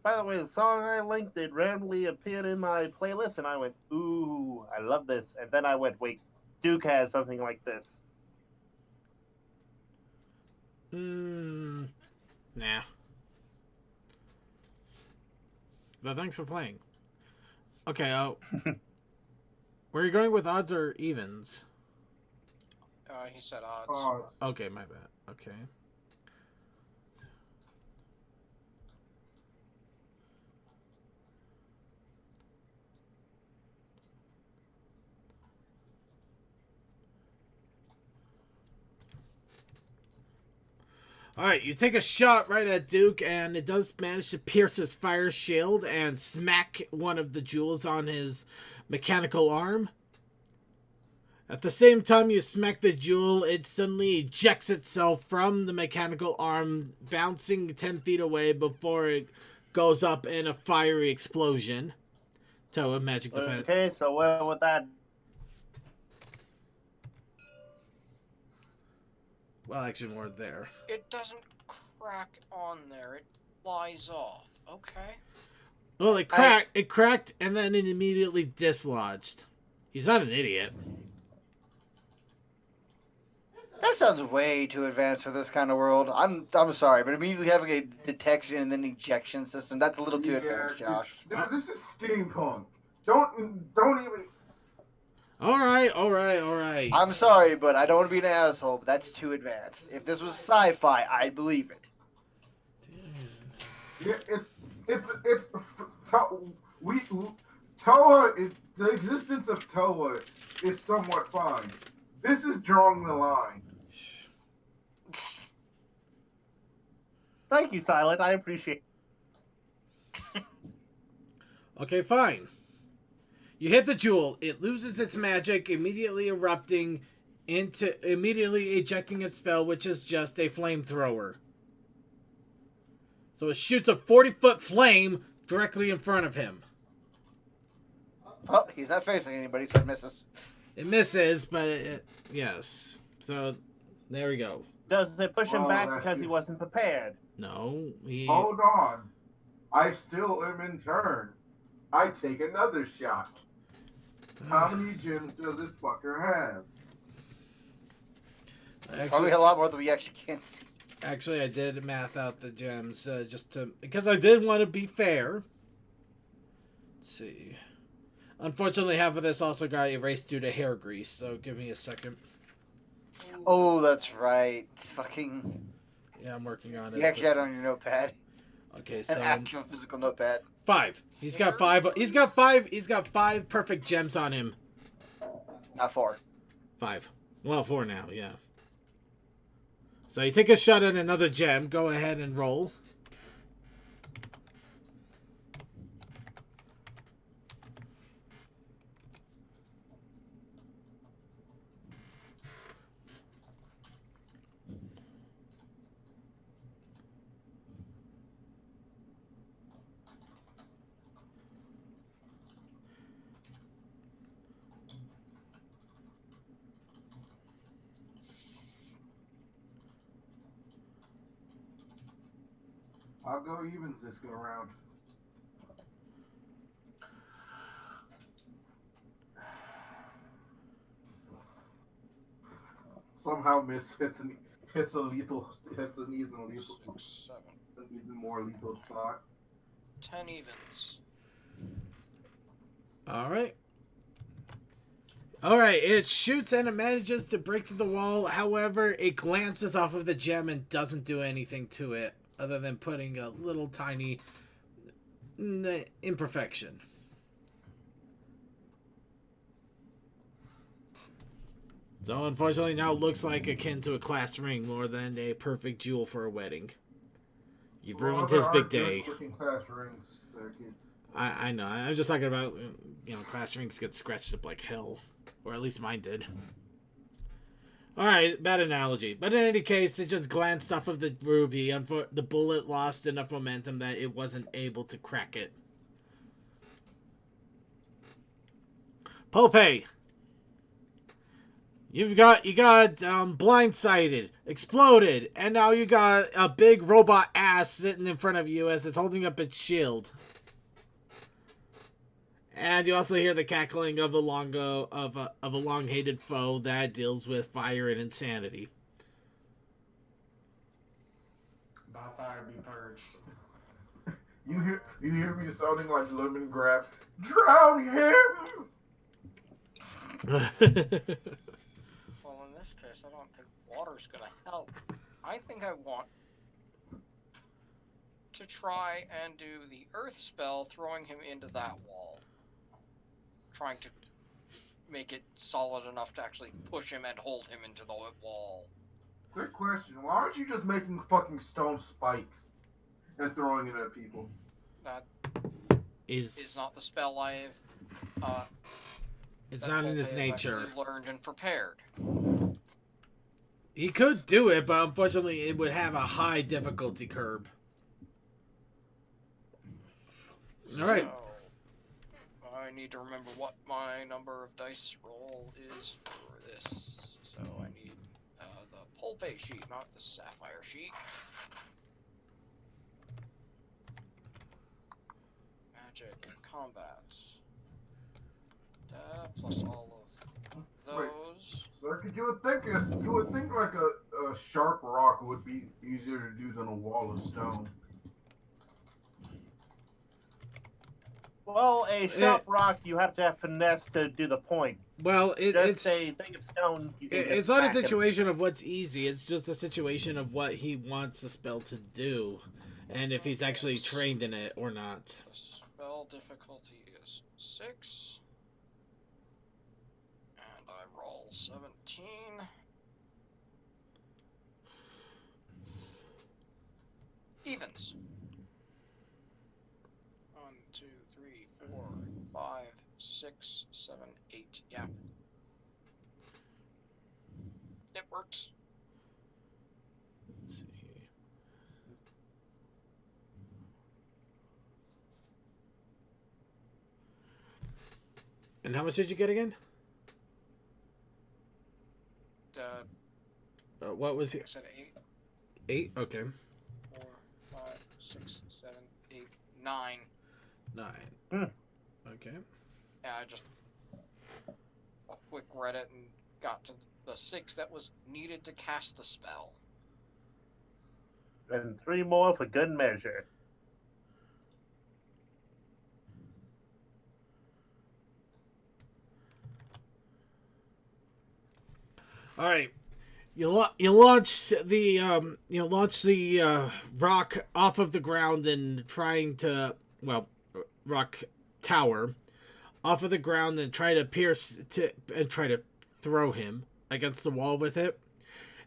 By the way, the song I linked, it randomly appeared in my playlist, and I went, ooh, I love this. And then I went, wait, Duke has something like this. Nah. But thanks for playing. Okay, were you going with odds or evens? He said odds. Odds. Okay, my bad. Okay. Alright, you take a shot right at Duke, and it does manage to pierce his fire shield and smack one of the jewels on his mechanical arm. At the same time you smack the jewel, it suddenly ejects itself from the mechanical arm, bouncing 10 feet away before it goes up in a fiery explosion. So a magic defense. Okay, so where would that... Well, actually more there. It doesn't crack on there. It flies off. Okay. Well, it cracked, and then it immediately dislodged. He's not an idiot. That sounds way too advanced for this kind of world. I'm sorry, but immediately having a detection and then ejection system, that's a little too advanced, Josh. This is steampunk. Don't even... Alright. I'm sorry, but I don't want to be an asshole, but that's too advanced. If this was sci-fi, I'd believe it. Yeah, Toa, the existence of Toa is somewhat fine. This is drawing the line. Thank you, Silent. I appreciate it. Okay, fine. You hit the jewel. It loses its magic, immediately ejecting its spell, which is just a flamethrower. So it shoots a 40-foot flame directly in front of him. Well, he's not facing anybody, so it misses. It misses, but yes. So there we go. Does it push him Well, back that's because he it. wasn't prepared? No, Hold on. I still am in turn. I take another shot. How many gems does this fucker have? Probably a lot more than we actually can see. Actually, I did math out the gems because I did want to be fair. Let's see. Unfortunately, half of this also got erased due to hair grease, so give me a second. Oh, that's right. Fucking. Yeah, I'm working on it. You actually had it on your notepad. Okay, An so actual physical notepad. 5. He's got 5. He's got 5. He's got 5 perfect gems on him. Not 4. 5. Well, 4 now, yeah. So you take a shot at another gem. Go ahead and roll. I'll go evens this go around. Somehow Miss hits an hits a lethal hits an even lethal 6, 7, an even more lethal spot. 10 evens. Alright. Alright, it shoots and it manages to break through the wall. However, it glances off of the gem and doesn't do anything to it other than putting a little tiny imperfection. So unfortunately now it looks like akin to a class ring more than a perfect jewel for a wedding. You've ruined his big day. Class rings, circuit. I know. I'm just talking about, class rings get scratched up like hell. Or at least mine did. Alright, bad analogy. But in any case, it just glanced off of the ruby. The bullet lost enough momentum that it wasn't able to crack it. Pope! You got blindsided, exploded, and now you got a big robot ass sitting in front of you as it's holding up its shield. And you also hear the cackling of a long-hated foe that deals with fire and insanity. By fire be purged. You hear me sounding like lemongrass. Drown him! Well, in this case, I don't think water's gonna help. I think I want to try and do the earth spell, throwing him into that wall. Trying to make it solid enough to actually push him and hold him into the wall. Quick question. Why aren't you just making fucking stone spikes and throwing it at people? That is is not the spell I've it's not in his nature. Learned and prepared. He could do it, but unfortunately it would have a high difficulty curve. Alright. So, I need to remember what my number of dice roll is for this. So I need the pulpe sheet, not the sapphire sheet. Magic combat. Plus all of those. Sir, you would think like a sharp rock would be easier to do than a wall of stone. Well, a sharp rock, you have to have finesse to do the point. Well, Just a thing of stone. It's not a situation of what's easy. It's just a situation of what he wants the spell to do, and if he's actually trained in it or not. The spell difficulty is 6. And I roll 17. Evens. 1, 2, 3, 4, 5, 6, 7, 8. Yeah. It works. Let's see. And how much did you get again? What was it? I said 8. 8? Okay. 4, 5, 6, 7, 8, 9. 9. Okay. Yeah, I just quick read it and got to the 6 that was needed to cast the spell. And 3 more for good measure. All right. You launch the rock off of the ground and trying to rock tower off of the ground and try to try to throw him against the wall with it.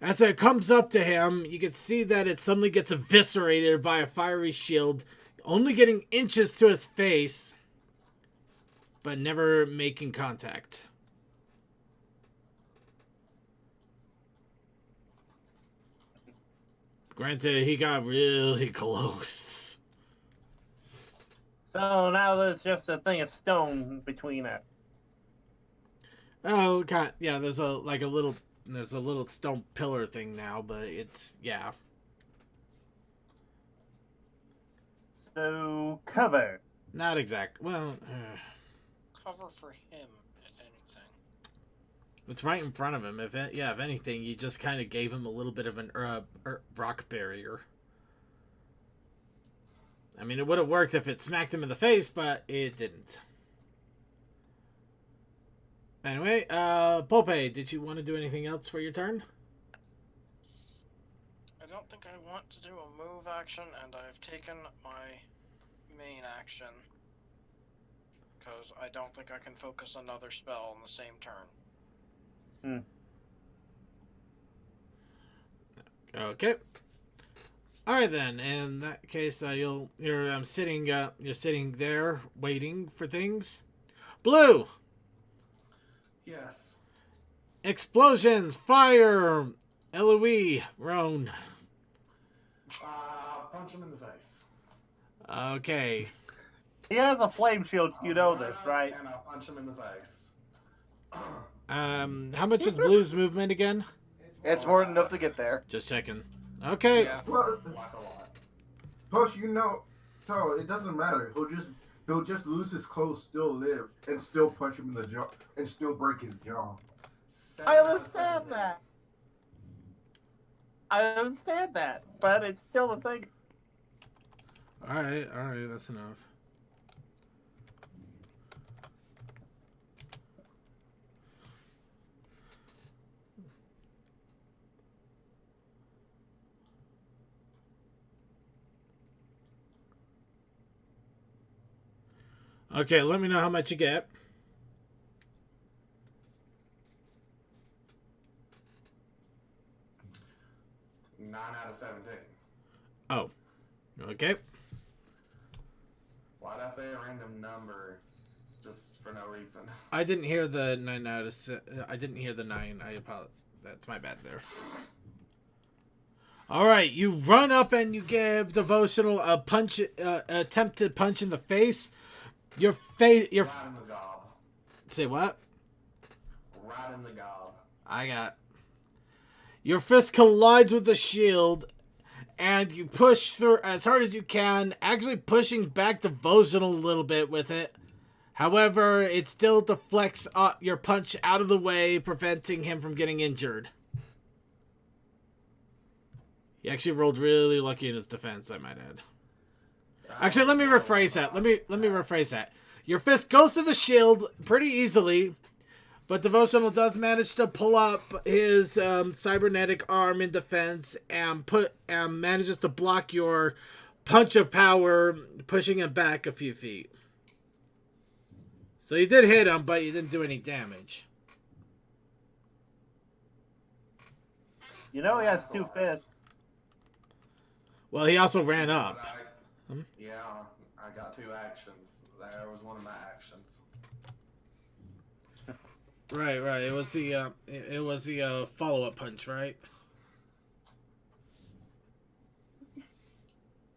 As it comes up to him, you can see that it suddenly gets eviscerated by a fiery shield, only getting inches to his face, but never making contact. Granted, he got really close. So now there's just a thing of stone between us. Oh, God, yeah. There's a little stone pillar thing now, but it's yeah. So cover. Not exact. Well, Cover for him, if anything. it's right in front of him. If anything, you just kind of gave him a little bit of an rock barrier. I mean, it would have worked if it smacked him in the face, but it didn't. Anyway, Pope, did you want to do anything else for your turn? I don't think I want to do a move action, and I've taken my main action. Because I don't think I can focus another spell on the same turn. Okay. All right then. In that case, you're sitting there waiting for things. Blue. Yes. Explosions, fire, LOE, Roan. Punch him in the face. Okay. He has a flame shield. You know this, right? And I'll punch him in the face. How much is Blue's movement again? It's more than enough to get there. Just checking. Okay. Yeah. Well, Like a lot. plus, so it doesn't matter. He'll just lose his clothes, still live, and still punch him in the jaw, and still break his jaw. I understand that. I understand that, but it's still a thing. All right, that's enough. Okay, let me know how much you get. Nine out of 17. Oh, okay. Why'd I say a random number just for no reason? I didn't hear the 9 out of. I didn't hear the 9. I apologize. That's my bad there. All right, you run up and you give Devotional a punch, attempted punch in the face. Your face, Right in the gob. Say what? Right in the gob. I got. Your fist collides with the shield, and you push through as hard as you can, actually pushing back Devotional a little bit with it. However, it still deflects your punch out of the way, preventing him from getting injured. He actually rolled really lucky in his defense, I might add. Actually, let me rephrase that. Let me rephrase that. Your fist goes through the shield pretty easily, but Devotional does manage to pull up his cybernetic arm in defense and manages to block your punch of power, pushing him back a few feet. So you did hit him, but you didn't do any damage. You know he has two fists. Well, he also ran up. Yeah, I got 2 actions. That was one of my actions. Right. It was the follow-up punch, right?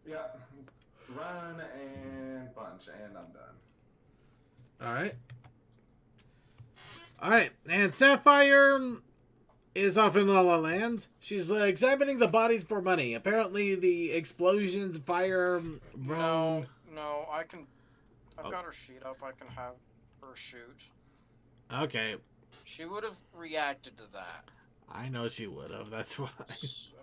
Yeah. Run and punch, and I'm done. All right. And Sapphire is off in La La Land. She's examining the bodies for money. Apparently, the explosions, fire, Roan. No, I can. I've got her sheet up. I can have her shoot. Okay. She would have reacted to that. I know she would have. That's why. So,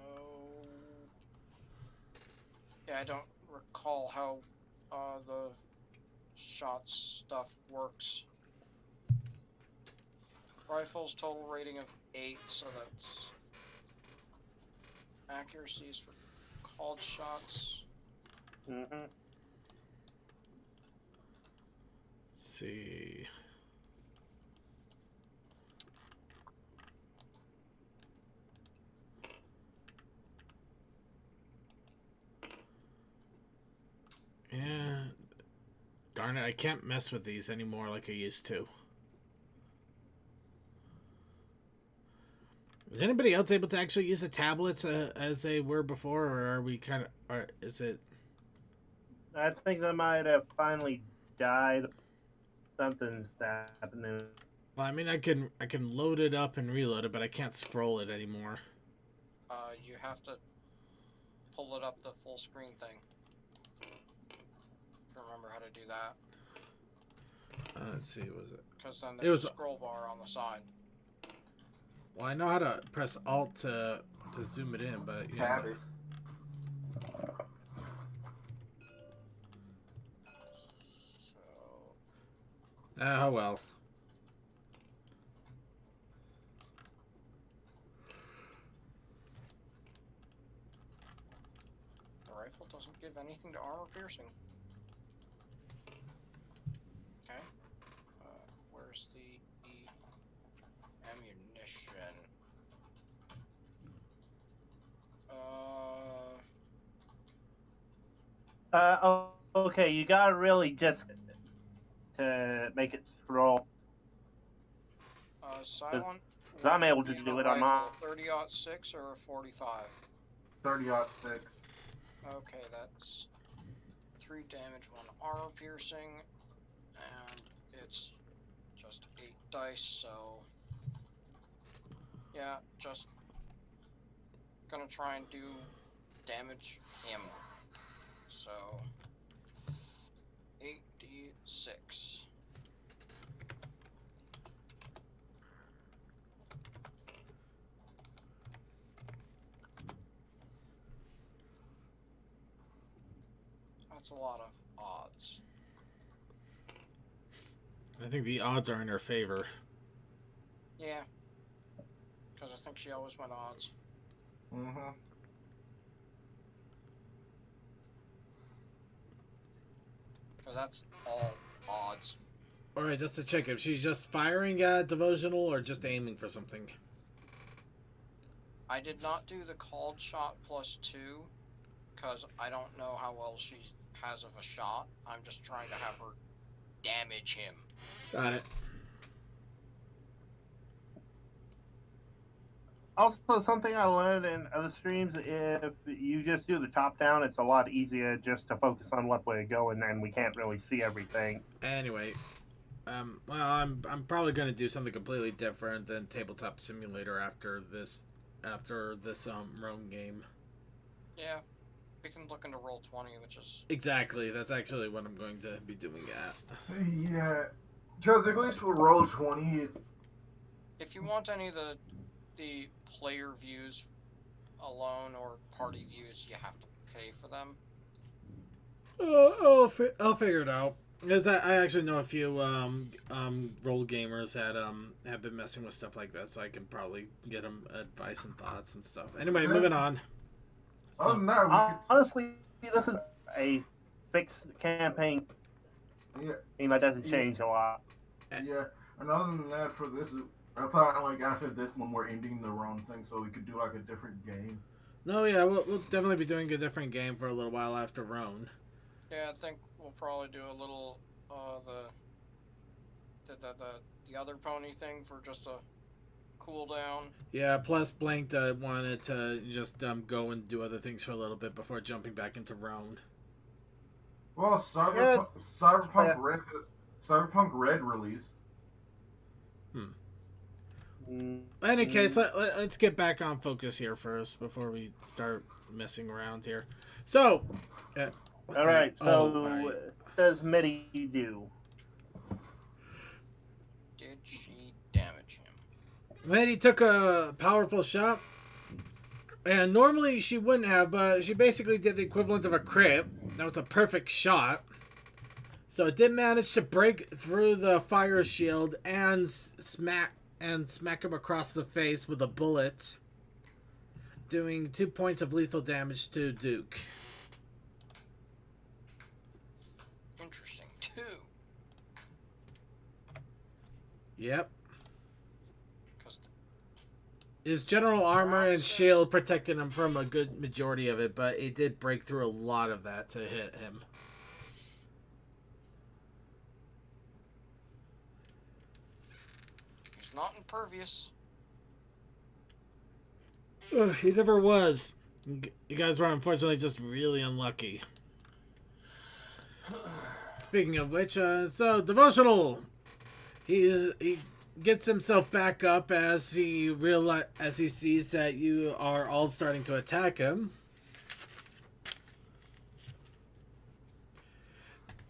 yeah, I don't recall how the shot stuff works. Rifle's total rating of 8, so that's accuracies for called shots. Mm-hmm. Let's see. Yeah. Darn it, I can't mess with these anymore like I used to. Is anybody else able to actually use the tablets as they were before, or are we kind of... Or is it... I think they might have finally died. Something's happening. Well, I mean, I can load it up and reload it, but I can't scroll it anymore. You have to pull it up the full screen thing. Remember how to do that? Let's see, was it? Because then there's was a scroll bar on the side. Well, I know how to press Alt to zoom it in, but yeah. Tab it. So Oh well. the rifle doesn't give anything to armor piercing. Okay. Where's the ammunition? Okay, you gotta really just to make it scroll. Silent. I'm able to What do it rifle, on my... 30-06 or a 45? 30-06. Okay, that's 3 damage, 1 armor piercing, and it's just 8 dice, so yeah, just gonna try and do damage him. So 8d6. That's a lot of odds. I think the odds are in her favor. Yeah. Because I think she always went odds. Mm-hmm. Because that's all odds. Alright, just to check, if she's just firing at devotional or just aiming for something. I did not do the called shot +2 because I don't know how well she has of a shot. I'm just trying to have her damage him. Got it. Also, something I learned in other streams, if you just do the top down, it's a lot easier just to focus on what we're going, and we can't really see everything. Anyway, well, I'm probably gonna do something completely different than Tabletop Simulator after this Roan game. Yeah, we can look into Roll20, which is... Exactly, that's actually what I'm going to be doing at. Yeah, because at least for Roll20, it's... If you want any of the player views alone or party views, you have to pay for them. I'll figure it out. Because I actually know a few role gamers that have been messing with stuff like that, so I can probably get them advice and thoughts and stuff. Anyway, moving on. Other than that, we could... Honestly, this is a fixed campaign. Yeah, I mean, that doesn't change a lot. yeah. And other than that, for this, I thought, like, after this one, we're ending the Roan thing, so we could do, like, a different game. No, yeah, we'll definitely be doing a different game for a little while after Roan. Yeah, I think we'll probably do a little the other pony thing for just a cool down. Yeah, plus Blank wanted to just go and do other things for a little bit before jumping back into Roan. Well, Yeah, Cyberpunk Red released. In any case, let's get back on focus here first before we start messing around here. So, All right, so right. what does Mitty do? Did she damage him? Lady took a powerful shot, and normally she wouldn't have, but she basically did the equivalent of a crit. That was a perfect shot. So it did manage to break through the fire shield and smack and smack him across the face with a bullet, doing 2 points of lethal damage to Duke. Interesting. 2. Yep. 'Cause His general armor and Rounds shield protected him from a good majority of it, but it did break through a lot of that to hit him. he's not impervious. Ugh, he never was. You guys were unfortunately just really unlucky. Speaking of which, so devotional. He gets himself back up as he sees that you are all starting to attack him.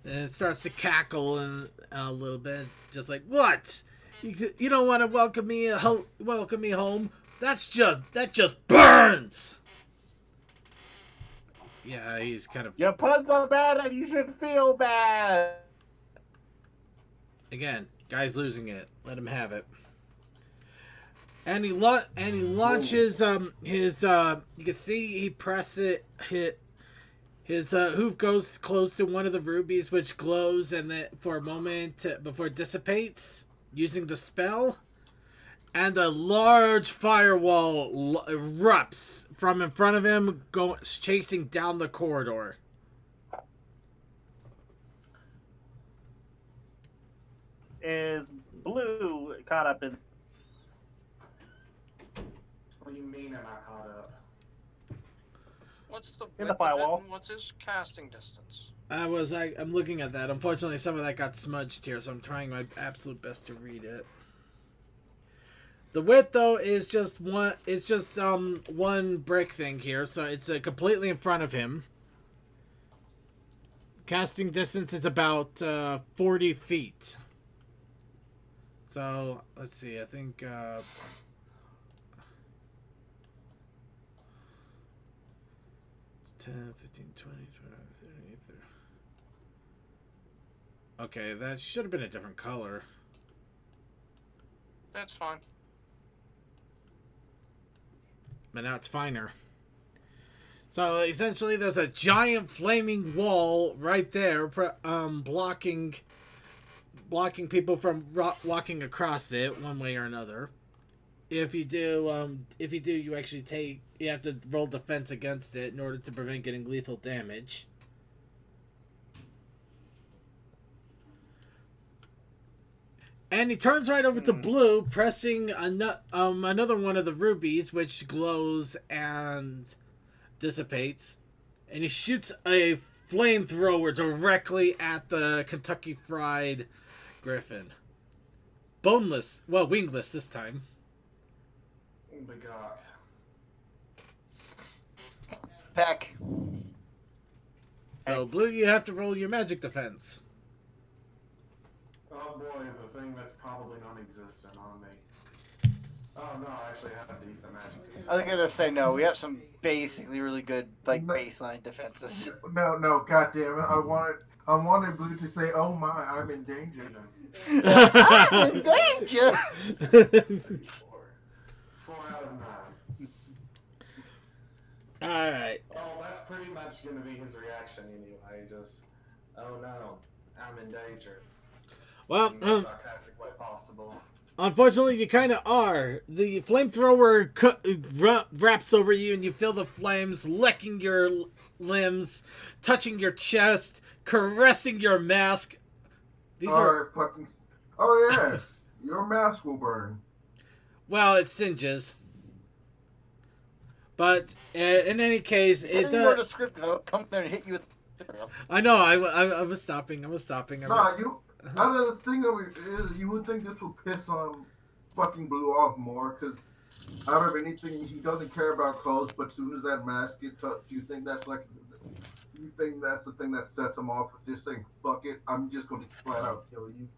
And it starts to cackle a little bit, just like, what? You don't want to welcome me home? That just burns. Yeah, he's kind of, Your puns are bad and you should feel bad. again, guy's losing it. Let him have it. And he launches his you can see he his hoof goes close to one of the rubies, which glows and then for a moment before it dissipates using the spell. And a large firewall erupts from in front of him, chasing down the corridor. Is Blue caught up in? What do you mean am I caught up? What's the In the width of it firewall. and what's his casting distance? I'm looking at that. Unfortunately, some of that got smudged here, so I'm trying my absolute best to read it. The width though is just one. It's just one brick thing here, so it's completely in front of him. Casting distance is about 40 feet. So let's see. I think 10, 15, 20, 25, 30, 30. Okay, that should have been a different color. That's fine. But now it's finer. So essentially, there's a giant flaming wall right there, blocking people from walking across it one way or another. If you do, you actually you have to roll defense against it in order to prevent getting lethal damage. And he turns right over to Blue, pressing another one of the rubies, which glows and dissipates. And he shoots a flamethrower directly at the Kentucky Fried Griffin. Boneless. Well, wingless this time. Oh my god. Peck. So, Blue, you have to roll your magic defense. Oh boy, the thing that's probably non-existent on me. Oh no, I actually have a decent magic. I was gonna say no. We have some basically really good baseline defenses. No, goddamn it! I wanted Blue to say, "Oh my, I'm in danger." I'm in danger. 4 out of 9. Alright. Oh, that's pretty much gonna be his reaction anyway. Just, oh no, I'm in danger. Well, In the most sarcastic way possible. unfortunately, you kind of are. The flamethrower wraps over you, and you feel the flames licking your limbs, touching your chest, caressing your mask. These are... fucking. Oh yeah, your mask will burn. Well, it singes. But in any case, it Didn't word a script. I'll come there and hit you with. I know. I was stopping. Nah, another thing of it is, you would think this would piss fucking Blue off more, because out of anything, he doesn't care about clothes, but as soon as that mask gets touched, you think that's the thing that sets him off, just saying, fuck it, I'm just going to flat out kill you.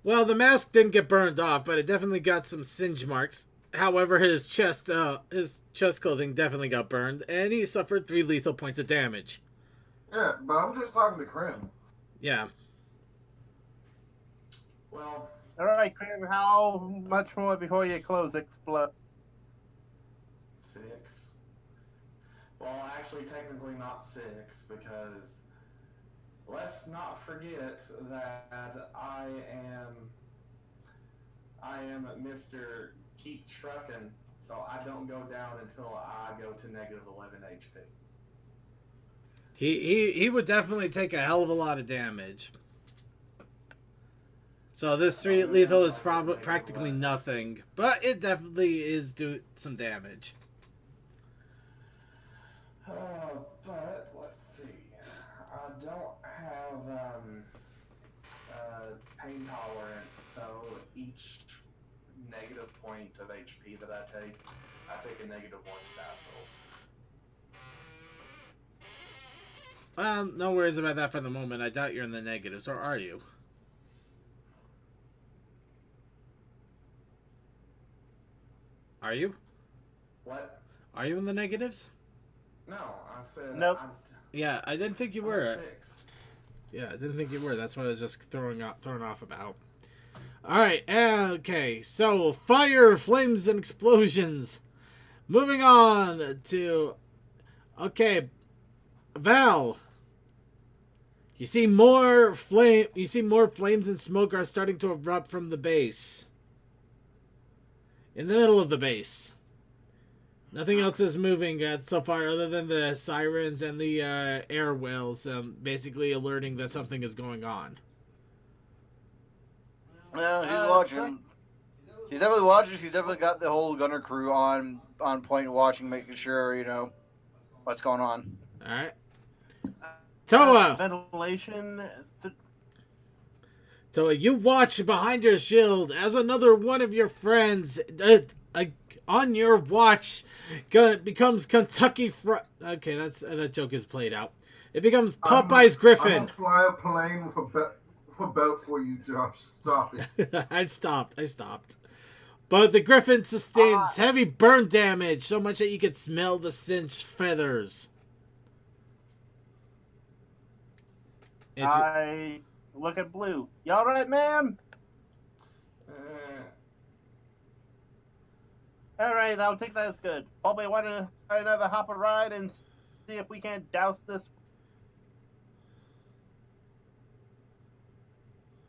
Well, the mask didn't get burned off, but it definitely got some singe marks. However, his chest clothing definitely got burned, and he suffered 3 lethal points of damage. Yeah, but I'm just talking to Krim. Yeah. Well, All right, Cran, how much more before your clothes explode? 6. Well, actually, technically not 6 because let's not forget that I am Mr. Keep Truckin', so I don't go down until I go to negative 11 HP. He would definitely take a hell of a lot of damage. So this 3 Other than lethal is fucking probably negative practically 11. nothing, but it definitely is do some damage. But let's see. I don't have pain tolerance, so each negative point of HP that I take a negative 1 vassals. No worries about that for the moment. I doubt you're in the negatives, or are you? Are you? What? Are you in the negatives? No, I said Nope. Yeah, I didn't think you I'm were. a 6. Yeah, I didn't think you were. That's what I was just thrown off about. Alright, okay. So, fire, flames, and explosions. Moving on to... Okay, Val. You see more flames and smoke are starting to erupt from the base. In the middle of the base. Nothing else is moving so far other than the sirens and the air whales basically alerting that something is going on. Yeah, he's Uh, watching. He's definitely watching. He's definitely got the whole gunner crew on point, watching, making sure what's going on. Alright. Toa! Ventilation. So you watch behind your shield as another one of your friends on your watch becomes Kentucky Fried. Okay, that joke is played out. It becomes Popeye's I'm Griffin. gonna fly a plane with a belt for you, Josh. Stop it. I stopped. But the Griffin sustains heavy burn damage, so much that you can smell the singed feathers. I look at Blue. You all right, ma'am? All right, I'll take that as good. Probably want to try another hop a ride and see if we can't douse this.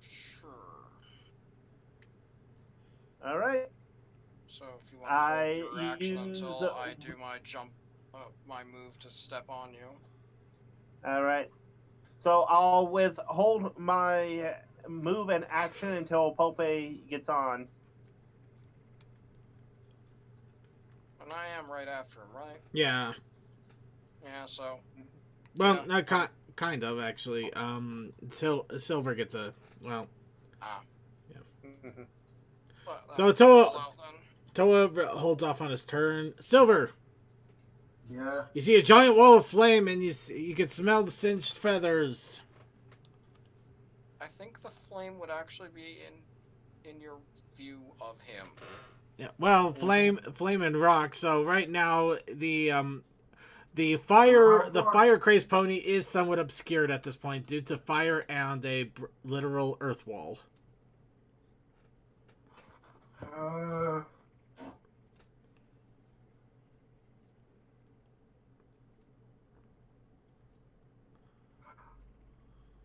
Sure. All right. So if you want to hold your action use- until I do my jump, my move to step on you. All right. So I'll withhold my move and action until Pope gets on. And I am right after him, right? Yeah. Yeah, so. Well, Yeah. not kind of actually. Silver gets a well. But So Toa holds off on his turn. Silver. Yeah. You see a giant wall of flame, and you can smell the singed feathers. I think the flame would actually be in your view of him. Yeah. Well, flame and rock. So right now the fire crazed pony is somewhat obscured at this point due to fire and a literal earth wall.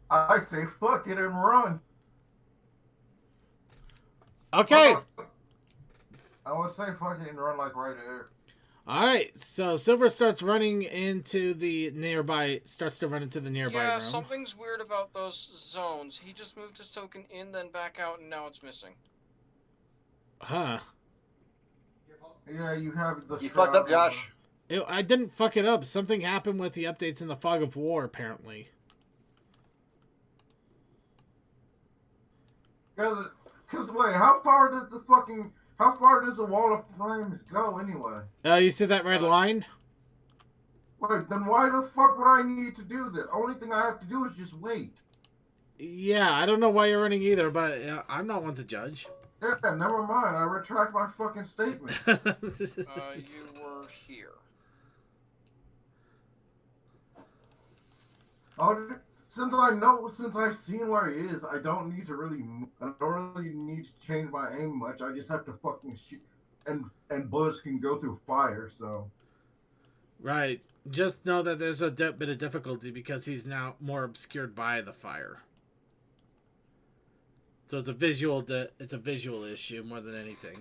I say fuck it and run. Okay. I would say fuck it and run like right there. Alright, so Silver starts running into the nearby Yeah, room. something's weird about those zones. He just moved his token in, then back out, and now it's missing. Huh. Yeah, you have the. You fucked up, Josh. I didn't fuck it up. Something happened with the updates in the Fog of War, apparently. Cause wait, how far does the wall of flames go anyway? You see that red line? Wait, then why the fuck would I need to do that? Only thing I have to do is just wait. Yeah, I don't know why you're running either, but I'm not one to judge. Yeah, never mind. I retract my fucking statement. You were here. since I've seen where he is, I don't need to really, I don't really need to change my aim much. I just have to fucking shoot, and bullets can go through fire. So Right. Just know that there's a bit of difficulty because he's now more obscured by the fire. So it's a visual. It's a visual issue more than anything.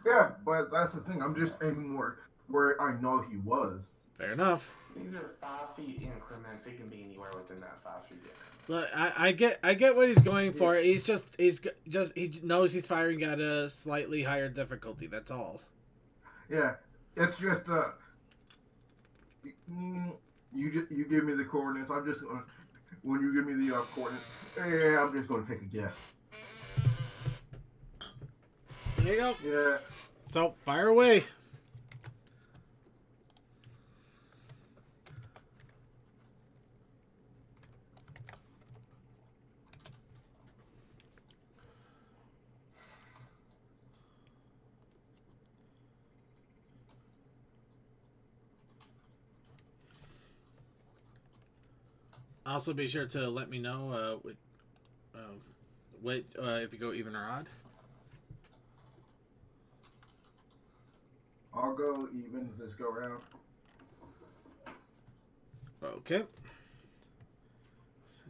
yeah, but that's the thing. I'm just aiming where I know he was. Fair enough. These are 5 feet increments. He can be anywhere within that 5 feet. Look, I get what he's going for. He knows he's firing at a slightly higher difficulty. That's all. Yeah, it's just you give me the coordinates. I'm just gonna, when you give me the coordinates, yeah, I'm just gonna take a guess. There you go. Yeah. So fire away. Also, be sure to let me know if you go even or odd. I'll go evens this go round. Okay. Let's see.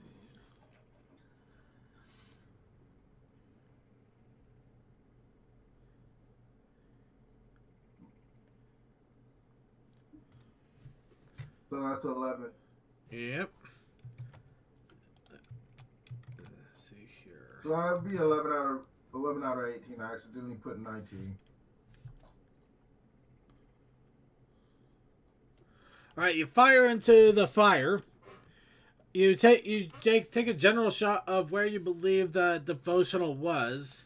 So that's 11. Yep. Let's see here. So I'd be 11 out of 18. I accidentally put 19. All right, you fire into the fire. You take a general shot of where you believe the devotional was,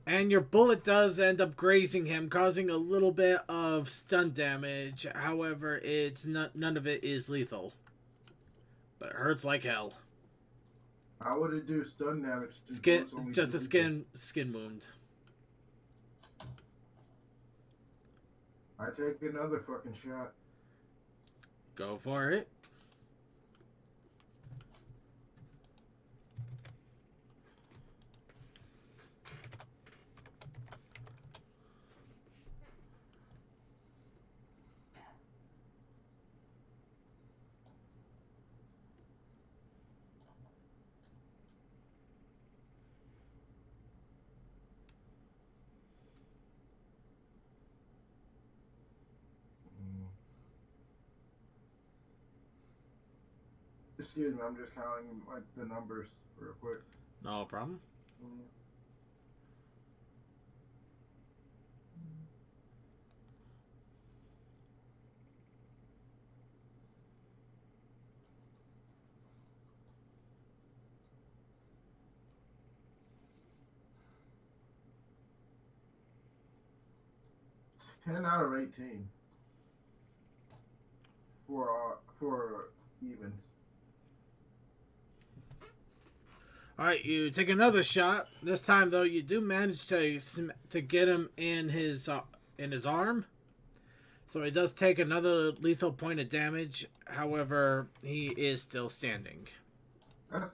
and your bullet does end up grazing him, causing a little bit of stun damage. However, it's none of it is lethal, but it hurts like hell. How would it do stun damage? Just a skin wound. I take another fucking shot. Go for it. Excuse me, I'm just counting like the numbers real quick. No problem. Mm. Ten out of 18 for evens. All right, you take another shot. This time, though, you do manage to get him in his arm. So he does take another lethal point of damage. However, he is still standing. What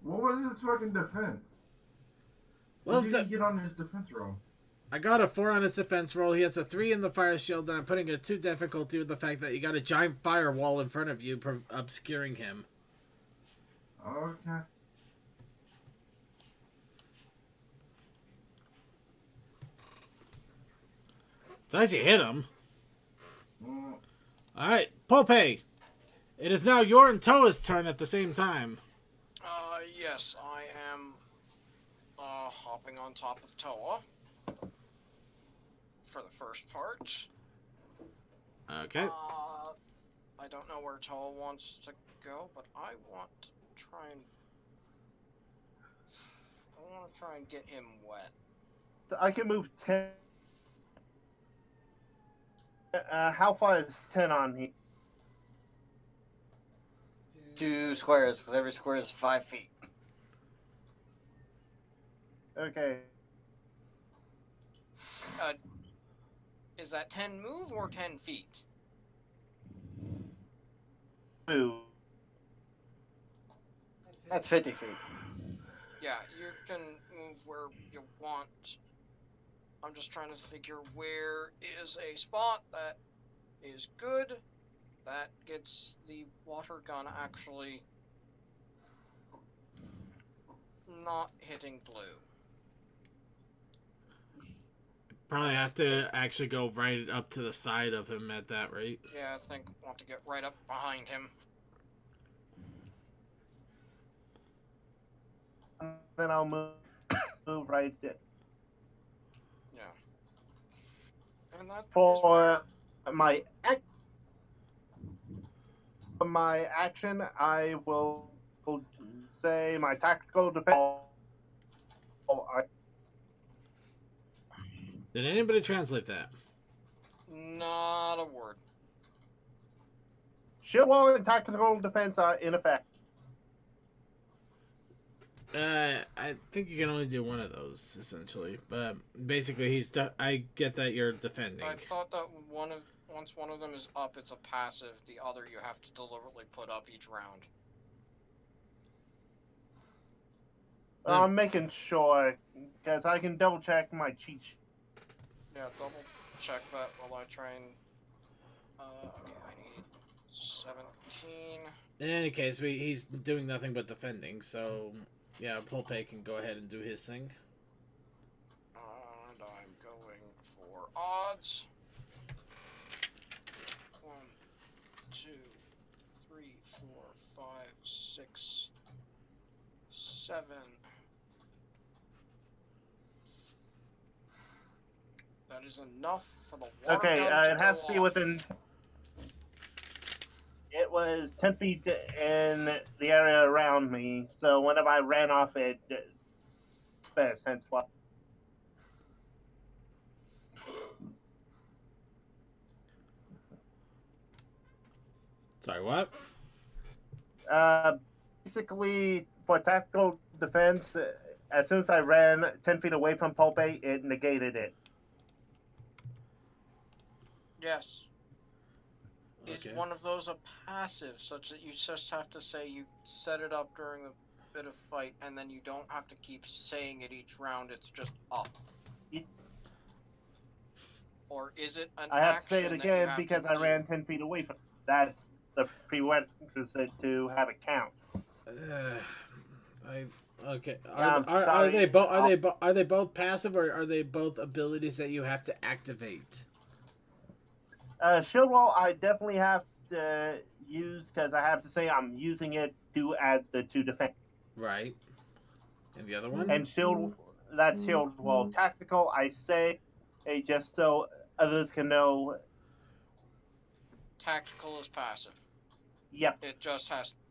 was his fucking defense? What did he get on his defense roll? I got a 4 on his defense roll. He has a 3 in the fire shield, and I'm putting a 2 difficulty with the fact that you got a giant firewall in front of you, obscuring him. Okay. So as you hit him. Mm. Alright, Pope. It is now your and Toa's turn at the same time. Yes, I am hopping on top of Toa for the first part. Okay. I don't know where Toa wants to go, but I want to try and get him wet. I can move 10. How far is 10 on here? 2 squares, because every square is 5 feet. Okay. Is that 10 move or 10 feet? Move. That's 50 feet. Yeah, you can move where you want. I'm just trying to figure where is a spot that is good that gets the water gun actually not hitting blue. Probably have to actually go right up to the side of him at that rate. Yeah, I think want to get right up behind him. Then I'll move right there. Yeah. And that is where For my my action, I will say my tactical defense. Did anybody translate that? not a word. Shield wall and tactical defense are in effect. I think you can only do one of those essentially, but basically I get that you're defending. I thought that once one of them is up, it's a passive. The other you have to deliberately put up each round. I'm making sure because I can double check my cheat sheet. Yeah, double check that while I try and. Okay, I need 17. In any case, he's doing nothing but defending, so yeah, Pulpe can go ahead and do his thing. And I'm going for odds. 1, 2, 3, 4, 5, 6, 7. That is enough for the water Okay, gun to it has go to be off. within. It was 10 feet in the area around me, so whenever I ran off it, space, hence why. Sorry, what? Basically, for tactical defense, as soon as I ran 10 feet away from Pulpe, it negated it. Yes. Is Okay. one of those a passive, such that you just have to say you set it up during a bit of fight, and then you don't have to keep saying it each round, it's just up? Or is it an I have to action say it that you again have because to I do? ran 10 feet away from. That's the prerequisite to have it count. Okay. I'm Are sorry. they both are they both passive or are they both abilities that you have to activate? Shield wall, I definitely have to use because I have to say I'm using it to add the 2 defense. Right. And the other one? And shield, that's shield wall. Tactical, I say, just so others can know. Tactical is passive. Yep.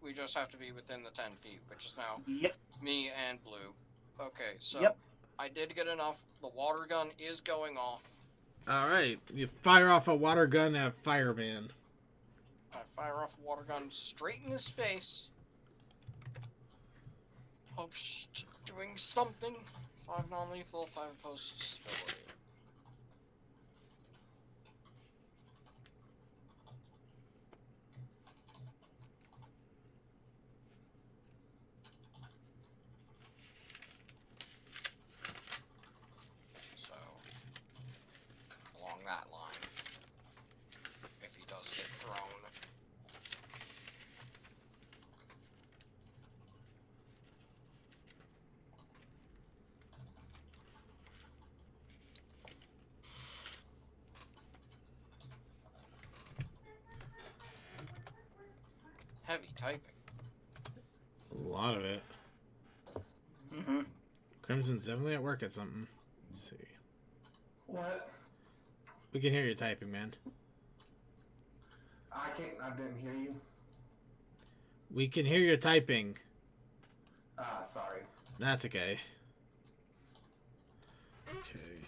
We just have to be within the 10 feet, which is now Yep. me and Blue. Okay, so Yep. I did get enough. The water gun is going off. All right. You fire off a water gun at Fireman. I fire off a water gun straight in his face. Hopes doing something. 5 non-lethal, 5 opposed to stability. So, along that line, if he does get thrown. Heavy typing. A lot of it. Mm-hmm. Crimson's definitely at work at something. Let's see. What? We can hear you typing, man. I didn't hear you. We can hear you typing. Sorry. That's okay. Okay.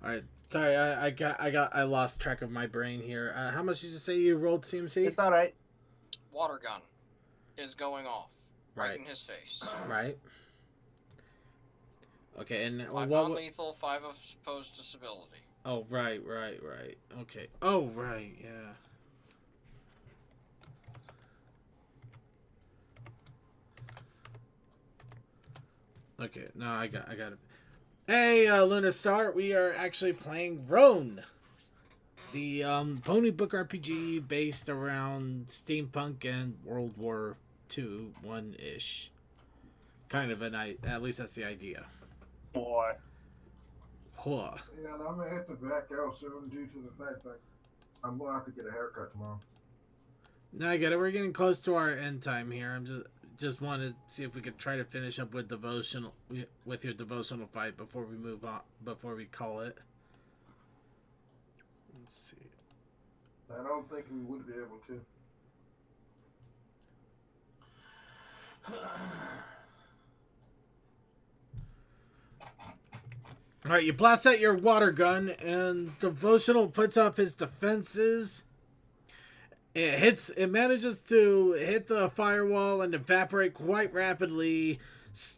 All right. Sorry, I lost track of my brain here. How much did you say you rolled CMC? It's all right. Water gun is going off right Right. in his face. Right. Okay, and 5 non-lethal, 5 opposed to stability. Oh, right. Okay. Oh, right, yeah. Okay, no, I got it. Hey, Luna Star, we are actually playing Roan, the pony book RPG based around steampunk and World War II, one-ish. Kind of at least that's the idea. Boy. Huh. Yeah, and I'm gonna have to back out soon due to the fact that I'm gonna have to get a haircut tomorrow. No, I get it. We're getting close to our end time here. I'm just want to see if we could try to finish up with your devotional fight before we move on, before we call it. Let's see. I don't think we would be able to. All right, you blast out your water gun, and devotional puts up his defenses. It manages to hit the firewall and evaporate quite rapidly,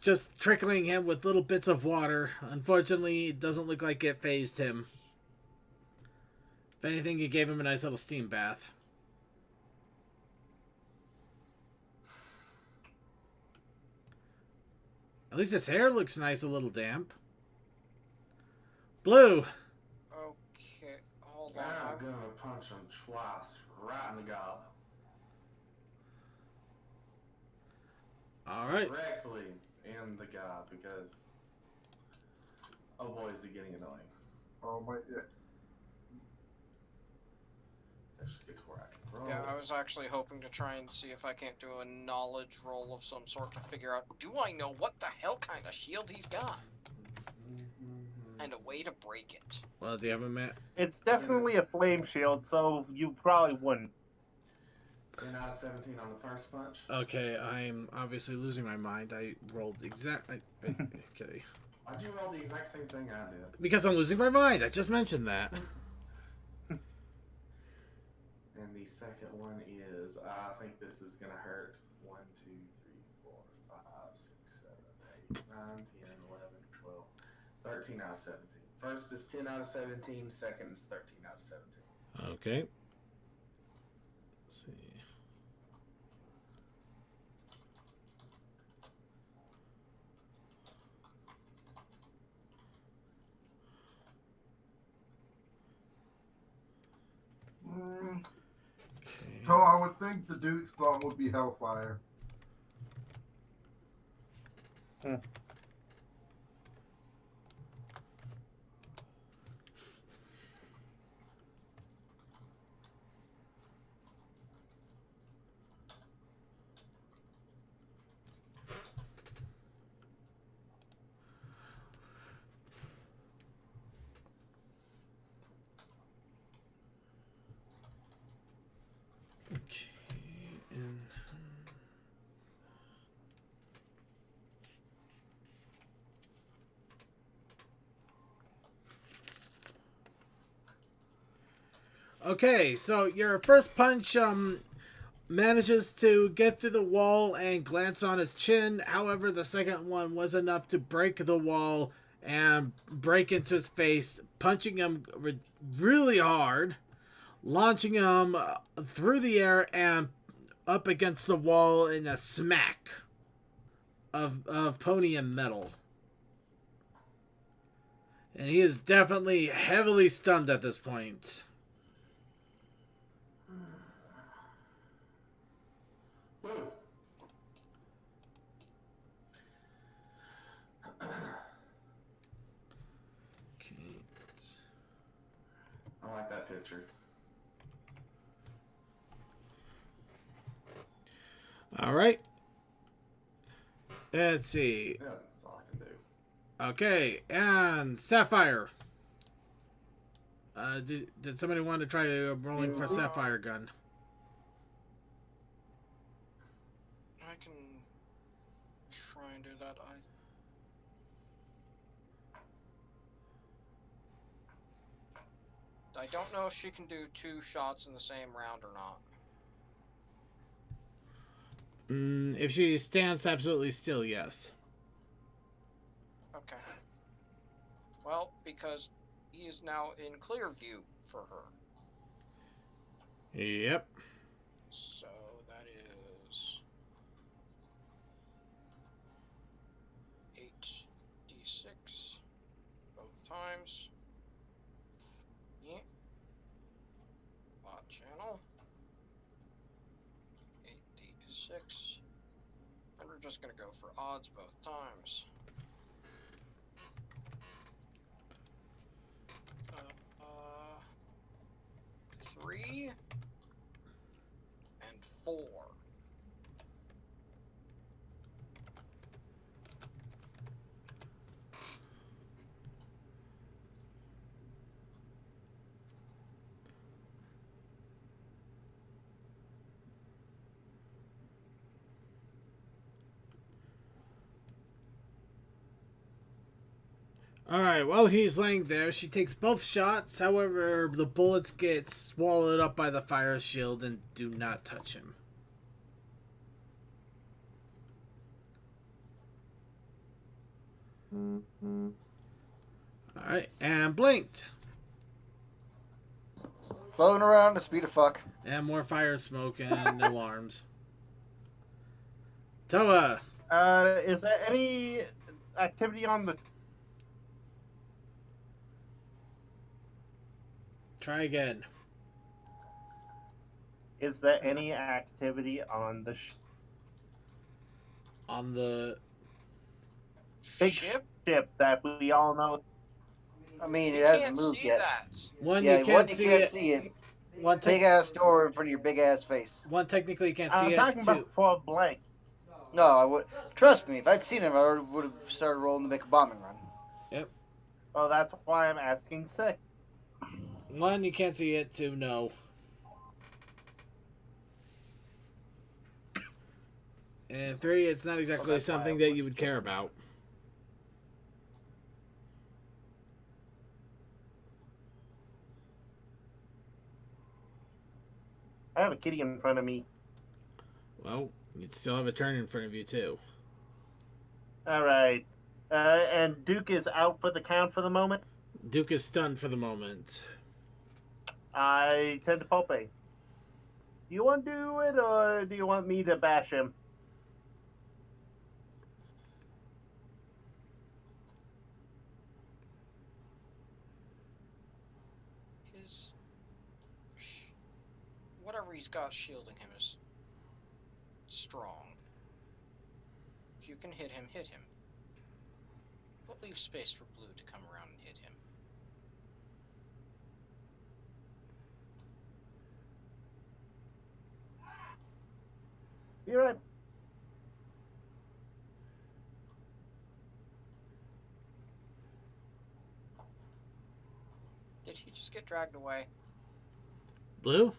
just trickling him with little bits of water. Unfortunately, it doesn't look like it phased him. If anything, it gave him a nice little steam bath. At least his hair looks nice, a little damp. Blue. Okay, hold Now on. I'm gonna punch him twice, right in the gob. All right. Directly in the gob, because oh boy, is he getting annoying. Oh my, yeah. That should get to where I can roll. Yeah, I was actually hoping to try and see if I can't do a knowledge roll of some sort to figure out, do I know what the hell kind of shield he's got? And a way to break it. Well, do you have a map? It's definitely a flame shield, so you probably wouldn't. 10 out of 17 on the first punch. Okay, I'm obviously losing my mind. I rolled okay. Why'd you roll the exact same thing I did? Because I'm losing my mind. I just mentioned that. And the second one is, I think this is gonna hurt. 1, 2, 3, 4, 5, 6, 7, 8, 9, 10, 11, 12, 13 out of 17. First is 10 out of 17, second is 13 out of 17. Okay. Let's see. Mm, Okay. so I would think the Duke's song would be Hellfire. Okay. And okay, so your first punch manages to get through the wall and glance on his chin. However, the second one was enough to break the wall and break into his face, punching him really hard, launching him through the air and up against the wall in a smack of pony and metal. And he is definitely heavily stunned at this point. Woo! Okay. I like that picture. All right. Let's see. Yeah, that's all I can do. Okay, and Sapphire. Did somebody want to try rolling for Sapphire gun? I can try and do that. I don't know if she can do 2 shots in the same round or not. If she stands absolutely still, yes. Okay. Well, because he is now in clear view for her. Yep. So that is 8d6 both times. Yeah. Odd channel. 8d6. And we're just gonna go for odds both times. 3 and 4. Alright, while he's laying there, she takes both shots. However, the bullets get swallowed up by the fire shield and do not touch him. Alright, and blinked. Floating around the speed of fuck. And more fire smoke and alarms. Toa, Is there any activity on the? try again. Is there any activity on the On the... big Ship? ship that we all know? I mean, You it hasn't can't moved see yet. that. One, Yeah, you can't you see can't it. see it. One, Big ass door in front of your big ass face. one, technically you can't see I'm it. talking Two, about for a blank. No, I would. Trust me, if I'd seen him, I would have started rolling to make a bombing run. Well, that's why I'm asking six. one, you can't see it. Two, no. And three, it's not exactly that's why something I that would- you would care about. I have a kitty in front of me. Well, you'd still have a turn in front of you, too. All right. And Duke is out for the count for the moment. Duke is stunned for the moment. I tend to Pope. Do you want to do it, or do you want me to bash him? His whatever he's got shielding him is strong. If you can hit him, hit him. But leave space for Blue to come around and hit him. You're right. Did he just get dragged away? Blue?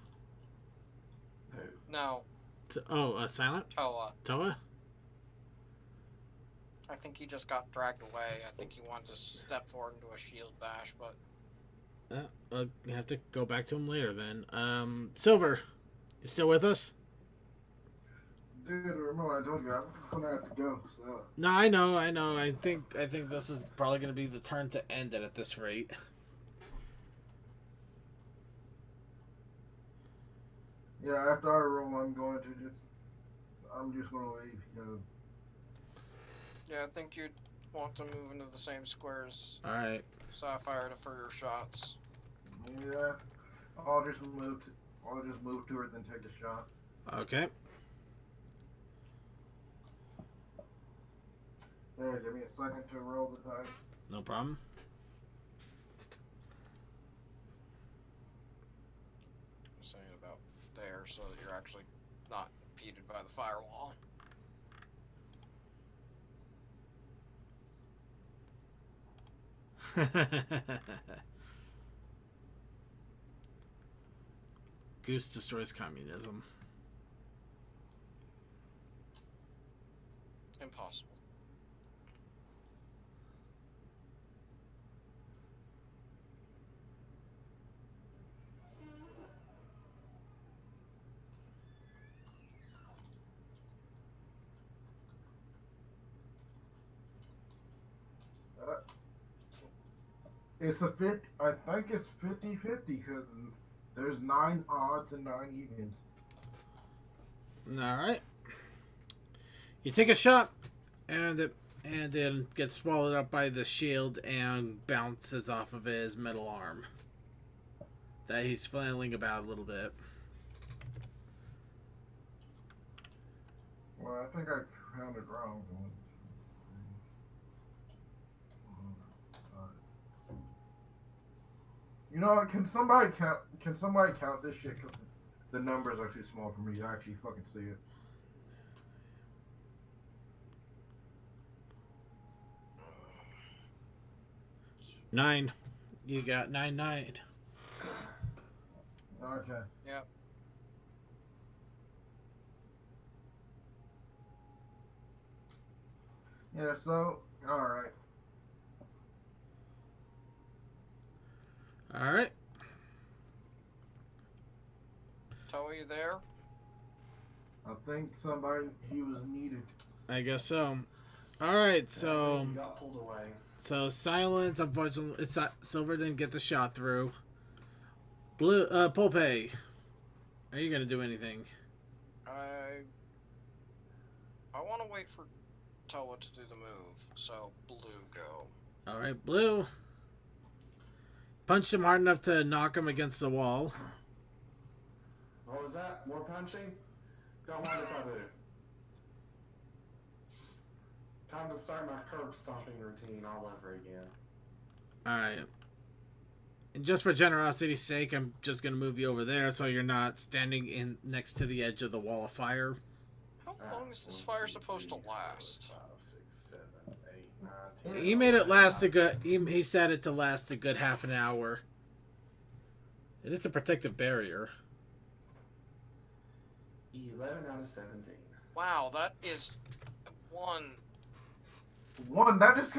No, Silent? Toa. Toa? I think he just got dragged away. I think he wanted to step forward into a shield bash, but You have to go back to him later, then. Silver, you still with us? Dude, remember I told you I'm gonna have to go. So No, I know. I think this is probably going to be the turn to end it at this rate. yeah, after I roll, I'm just gonna leave because yeah, I think you'd want to move into the same square as All right. Sapphire for your shots. yeah, I'll just move to her, then take a shot. Okay. There, give me a second to roll the dice. No problem. I'm saying about there, so that you're actually not impeded by the firewall. Goose destroys communism. Impossible. It's a fit. I think it's 50-50 because there's 9 odds and 9 evens. All right. You take a shot, and and then gets swallowed up by the shield and bounces off of his metal arm that he's flailing about a little bit. Well, I think I counted wrong. You know, can somebody count? Can somebody count this shit? Cause the numbers are too small for me to actually fucking see it. Nine. You got 9-9. Okay. Yep. Yeah. So, all right. All right. Toa, you there? I think he was needed. I guess so. All right. So. He got pulled away. So silence. Unfortunately, it's not, Silver didn't get the shot through. Blue. Pulpe. Are you gonna do anything? I want to wait for Toa to do the move. So Blue, go. All right, Blue. Punched him hard enough to knock him against the wall. What was that? More punching? Don't mind if I do. Time to start my curb stomping routine all over again. All right. And just for generosity's sake, I'm just gonna move you over there so you're not standing in next to the edge of the wall of fire. How long is this fire supposed to last? 5, 6, 7, 8, 9, 10. He made it last a good. He set it to last a good half an hour. It is a protective barrier. 11 out of 17. Wow, that is one. That is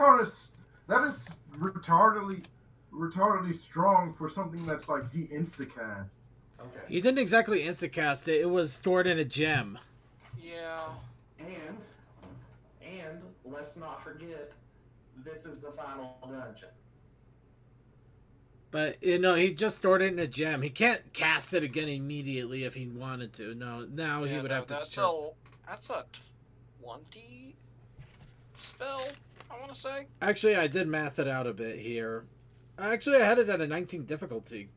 retardedly strong for something that's like he instacast. Okay. He didn't exactly instacast it. It was stored in a gem. Yeah. And let's not forget, this is the final dungeon. But, you know, he just stored it in a gem. He can't cast it again immediately if he wanted to. No, now he would have to... That's a 20 spell, I want to say. Actually, I did math it out a bit here. Actually, I had it at a 19 difficulty.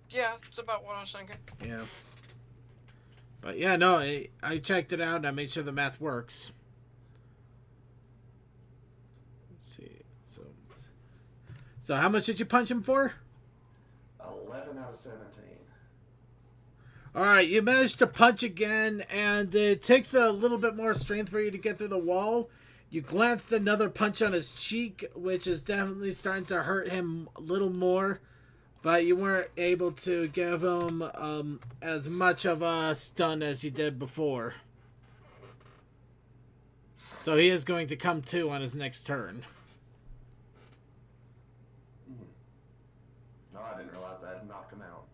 Yeah, it's about what I was thinking. Yeah. But, yeah, no, I checked it out and I made sure the math works. Let's see. So how much did you punch him for? 11 out of 17. Alright, you managed to punch again, and it takes a little bit more strength for you to get through the wall. You glanced another punch on his cheek, which is definitely starting to hurt him a little more. But you weren't able to give him as much of a stun as you did before. So he is going to come to on his next turn. No, I didn't realize I had knocked him out.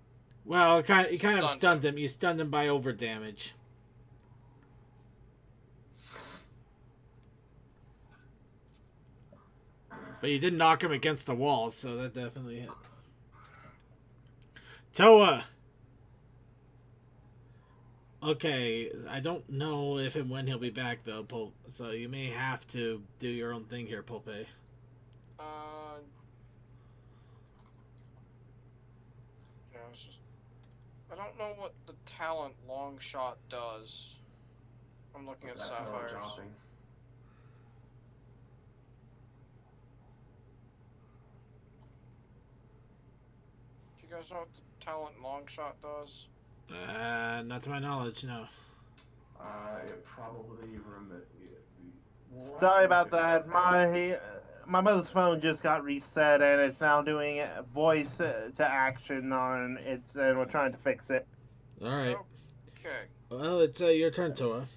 Well, you kind of stunned him. You stunned him by over damage. But you did knock him against the wall, so that definitely hit. Toa! Okay, I don't know if and when he'll be back, though, Pulp. So you may have to do your own thing here, Pulpe. Yeah, I don't know what the talent long shot does. I'm looking at Sapphires. Dropping? Do you guys know what the talent long shot does? Not to my knowledge, no. It probably Sorry about that. My mother's phone just got reset and it's now doing voice to action on it, and we're trying to fix it. All right. Okay. Well, it's your turn, Toa.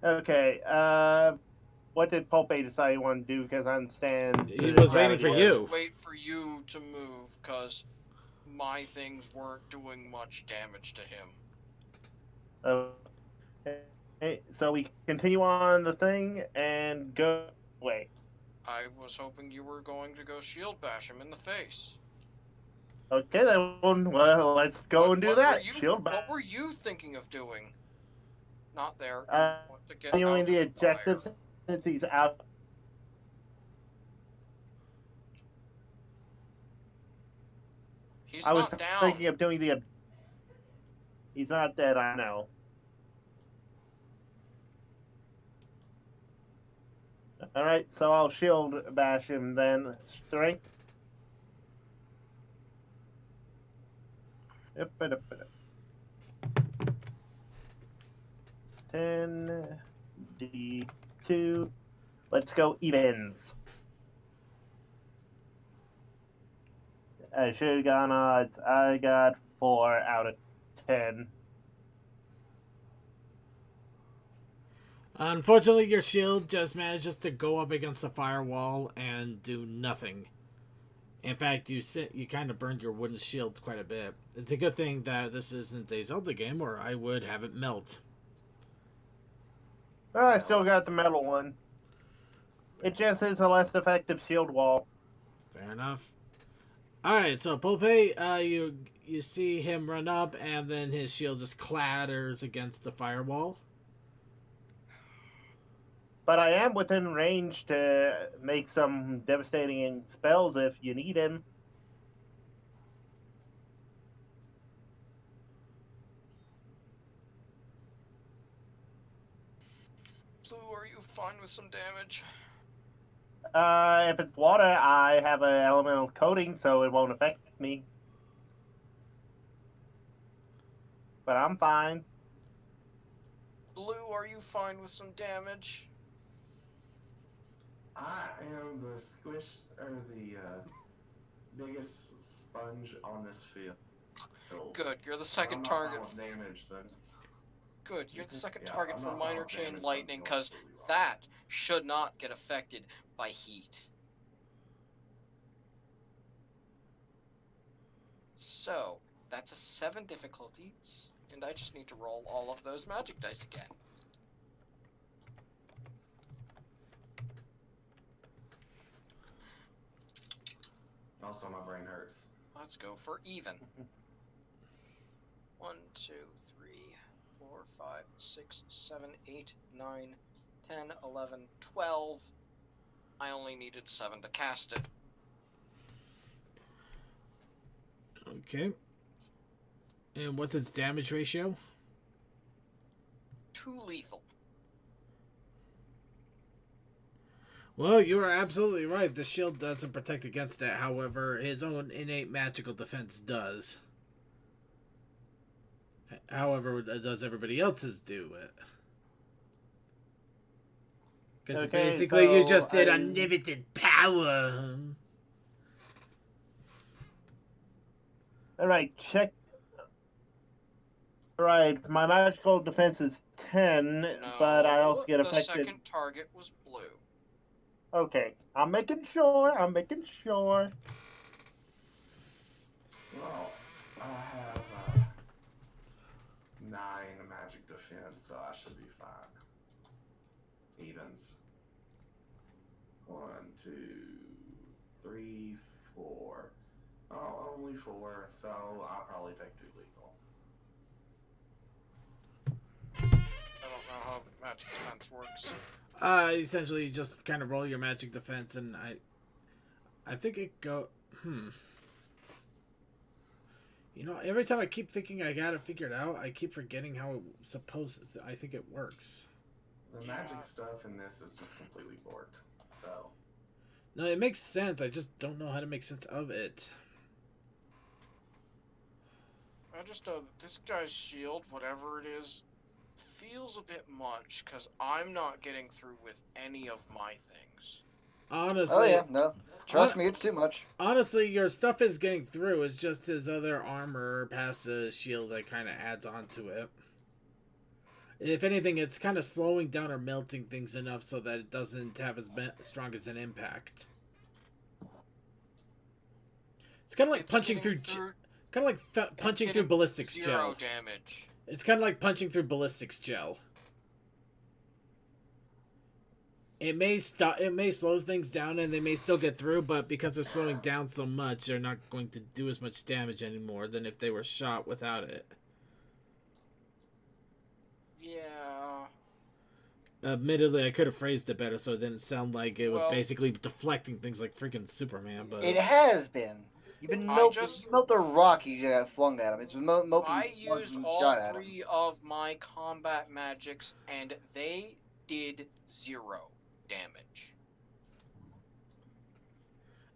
Okay. What did Pulpe decide he wanted to do? Because I understand He was waiting for you. Wait for you to move, because my things weren't doing much damage to him. Okay, so we continue on the thing and go away. I was hoping you were going to go shield bash him in the face. Okay, then. Well, let's go and do that. Shield bash. What were you thinking of doing? Not there. Continuing the objectives since he's out. He's I was not down. thinking of doing the. He's not dead, I know. All right, so I'll shield bash him then. Strength. Yep, 10d2. Let's go evens. I should have gone odds. I got 4 out of 10. Unfortunately, your shield just manages to go up against the firewall and do nothing. In fact, you kind of burned your wooden shield quite a bit. It's a good thing that this isn't a Zelda game, or I would have it melt. Well, I still got the metal one. It just is a less effective shield wall. Fair enough. Alright, so Pope, you see him run up, and then his shield just clatters against the firewall. But I am within range to make some devastating spells if you need him. Blue, are you fine with some damage? If it's water, I have an elemental coating, so it won't affect me. But I'm fine. Blue, are you fine with some damage? I am the squish or the biggest sponge on this field. Good, you're the I'm second not target. fine with damage. That's Good, you're the second Yeah, target I'm for not fine minor with chain damage, lightning, I'm because completely wrong. that should not get affected by heat. So, that's a 7 difficulties, and I just need to roll all of those magic dice again. Also, my brain hurts. Let's go for even. 1, 2, 3, 4, 5, 6, 7, 8, 9, 10, 11, 12. I only needed 7 to cast it. Okay. And what's its damage ratio? 2 lethal. Well, you are absolutely right. The shield doesn't protect against it. However, his own innate magical defense does. However, does everybody else's do it? Because Okay, basically you so just did I- unlimited power. Alright, check. Right, my magical defense is 10, but I also get the affected. second target was blue. Okay, I'm making sure. Well, I have 9 magic defense, so I should be fine. Evens. 1, 2, 3, 4. Oh, only 4, so I'll probably take 2 lethal. I don't know how magic defense works. Essentially, you just kind of roll your magic defense, and I think it go. You know, every time I keep thinking I got it figured out, I keep forgetting how it's supposed. I think it works. The magic stuff in this is just completely borked, so. No, it makes sense. I just don't know how to make sense of it. I just know that this guy's shield, whatever it is, feels a bit much, because I'm not getting through with any of my things. Honestly. Oh yeah, no. Trust me, it's too much. Honestly, your stuff is getting through. It's just his other armor past the shield that kind of adds on to it. If anything, it's kind of slowing down or melting things enough so that it doesn't have as strong as an impact. It's kind of like punching through kind of like punching through ballistics gel. 0 damage. It's kind of like punching through ballistics gel. It may slow things down and they may still get through, but because they're slowing down so much, they're not going to do as much damage anymore than if they were shot without it. Yeah. Admittedly, I could have phrased it better so it didn't sound like it was Well- basically deflecting things like freaking Superman. But It has been. You've been melting. You melt a rock you got flung at him. It's been melting I slugs used when you all shot at him. 3 of my combat magics, and they did 0 damage.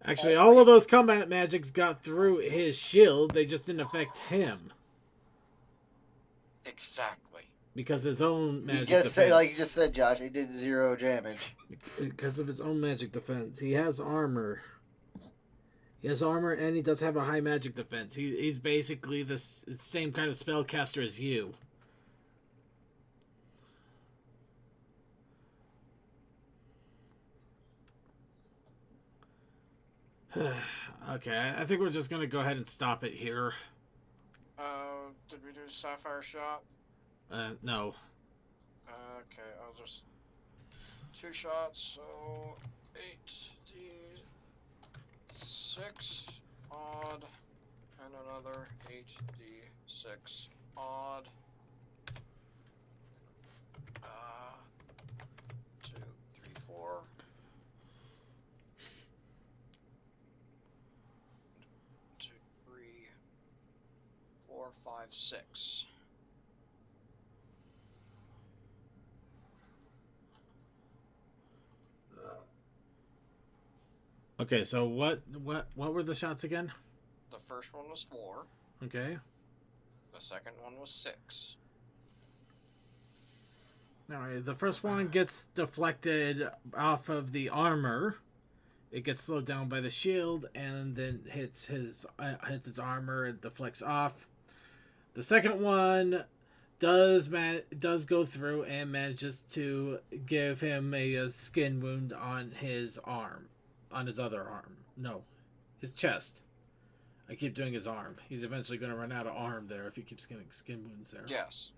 actually, all of those combat magics got through his shield. They just didn't affect him Exactly. because his own magic You just defense. said, like you just said, Josh, it did 0 damage. Because of his own magic defense. He has armor. He has armor, and he does have a high magic defense. He's basically the same kind of spellcaster as you. Okay, I think we're just going to go ahead and stop it here. Did we do a sapphire shot? No. Okay, I'll just 2 shots, so 8d6 odd, and another 8d6 odd. 2, 3, 4. 2, 3, 4, 5, 6. Okay, so what were the shots again? The first one was 4. Okay. The second one was 6. Alright, the first one gets deflected off of the armor. It gets slowed down by the shield and then hits his armor and deflects off. The second one does go through and manages to give him a skin wound on his arm. On his other arm. No. His chest. I keep doing his arm. He's eventually going to run out of arm there if he keeps getting skin wounds there. Yes.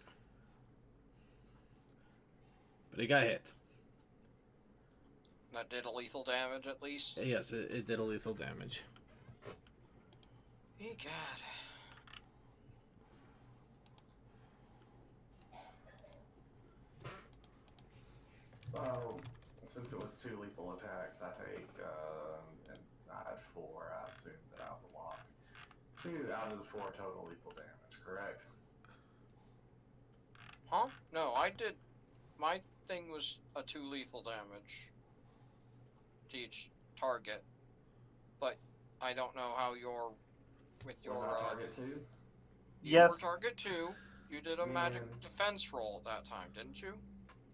But he got hit. That did a lethal damage at least? Yes, it did a lethal damage. Ye God. So, since it was 2 lethal attacks, I take, and I had 4, I assume that I would block. 2 out of the 4 total lethal damage, correct? Huh? No, I did. My thing was a 2 lethal damage to each target, but I don't know how your with your Was that target 2? you Yes. were target 2. You did a magic defense roll at that time, didn't you?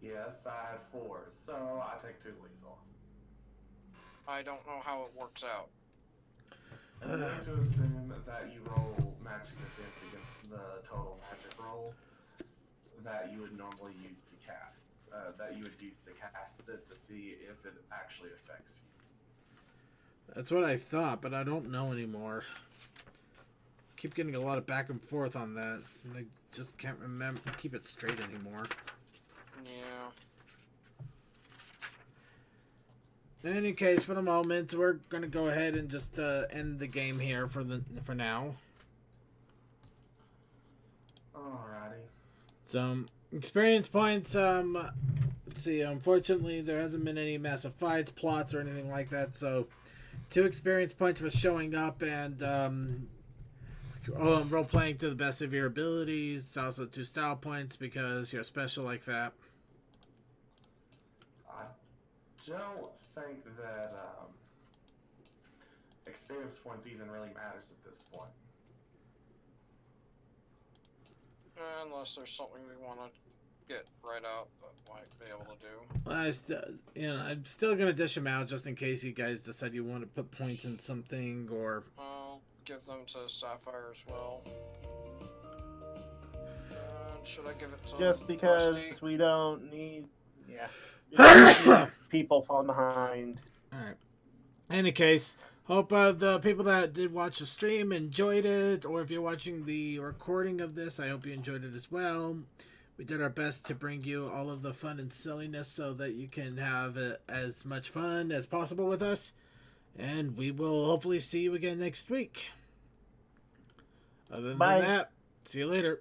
Yes, I had 4, so I take 2 lethal. I don't know how it works out. I'm going to assume that you roll magic defense against the total magic roll that you would normally use to cast. That you would use to cast it to see if it actually affects you. That's what I thought, but I don't know anymore. Keep getting a lot of back and forth on that, so I just can't remember, keep it straight anymore. Yeah. In any case, for the moment, we're gonna go ahead and just end the game here for now. Alrighty. So, experience points. Let's see. Unfortunately, there hasn't been any massive fights, plots, or anything like that. So, 2 experience points for showing up and role playing to the best of your abilities. Also, 2 style points because you're special like that. I don't think that experience points even really matters at this point. Unless there's something we want to get right out that might be able to do. I'm still gonna dish them out just in case you guys decide you want to put points in something or. I'll give them to Sapphire as well. Should I give it to Just because Rusty? we don't need, people falling behind. Alright. In any case, hope the people that did watch the stream enjoyed it, or if you're watching the recording of this, I hope you enjoyed it as well. We did our best to bring you all of the fun and silliness so that you can have as much fun as possible with us. And we will hopefully see you again next week. Other than Bye. that, see you later.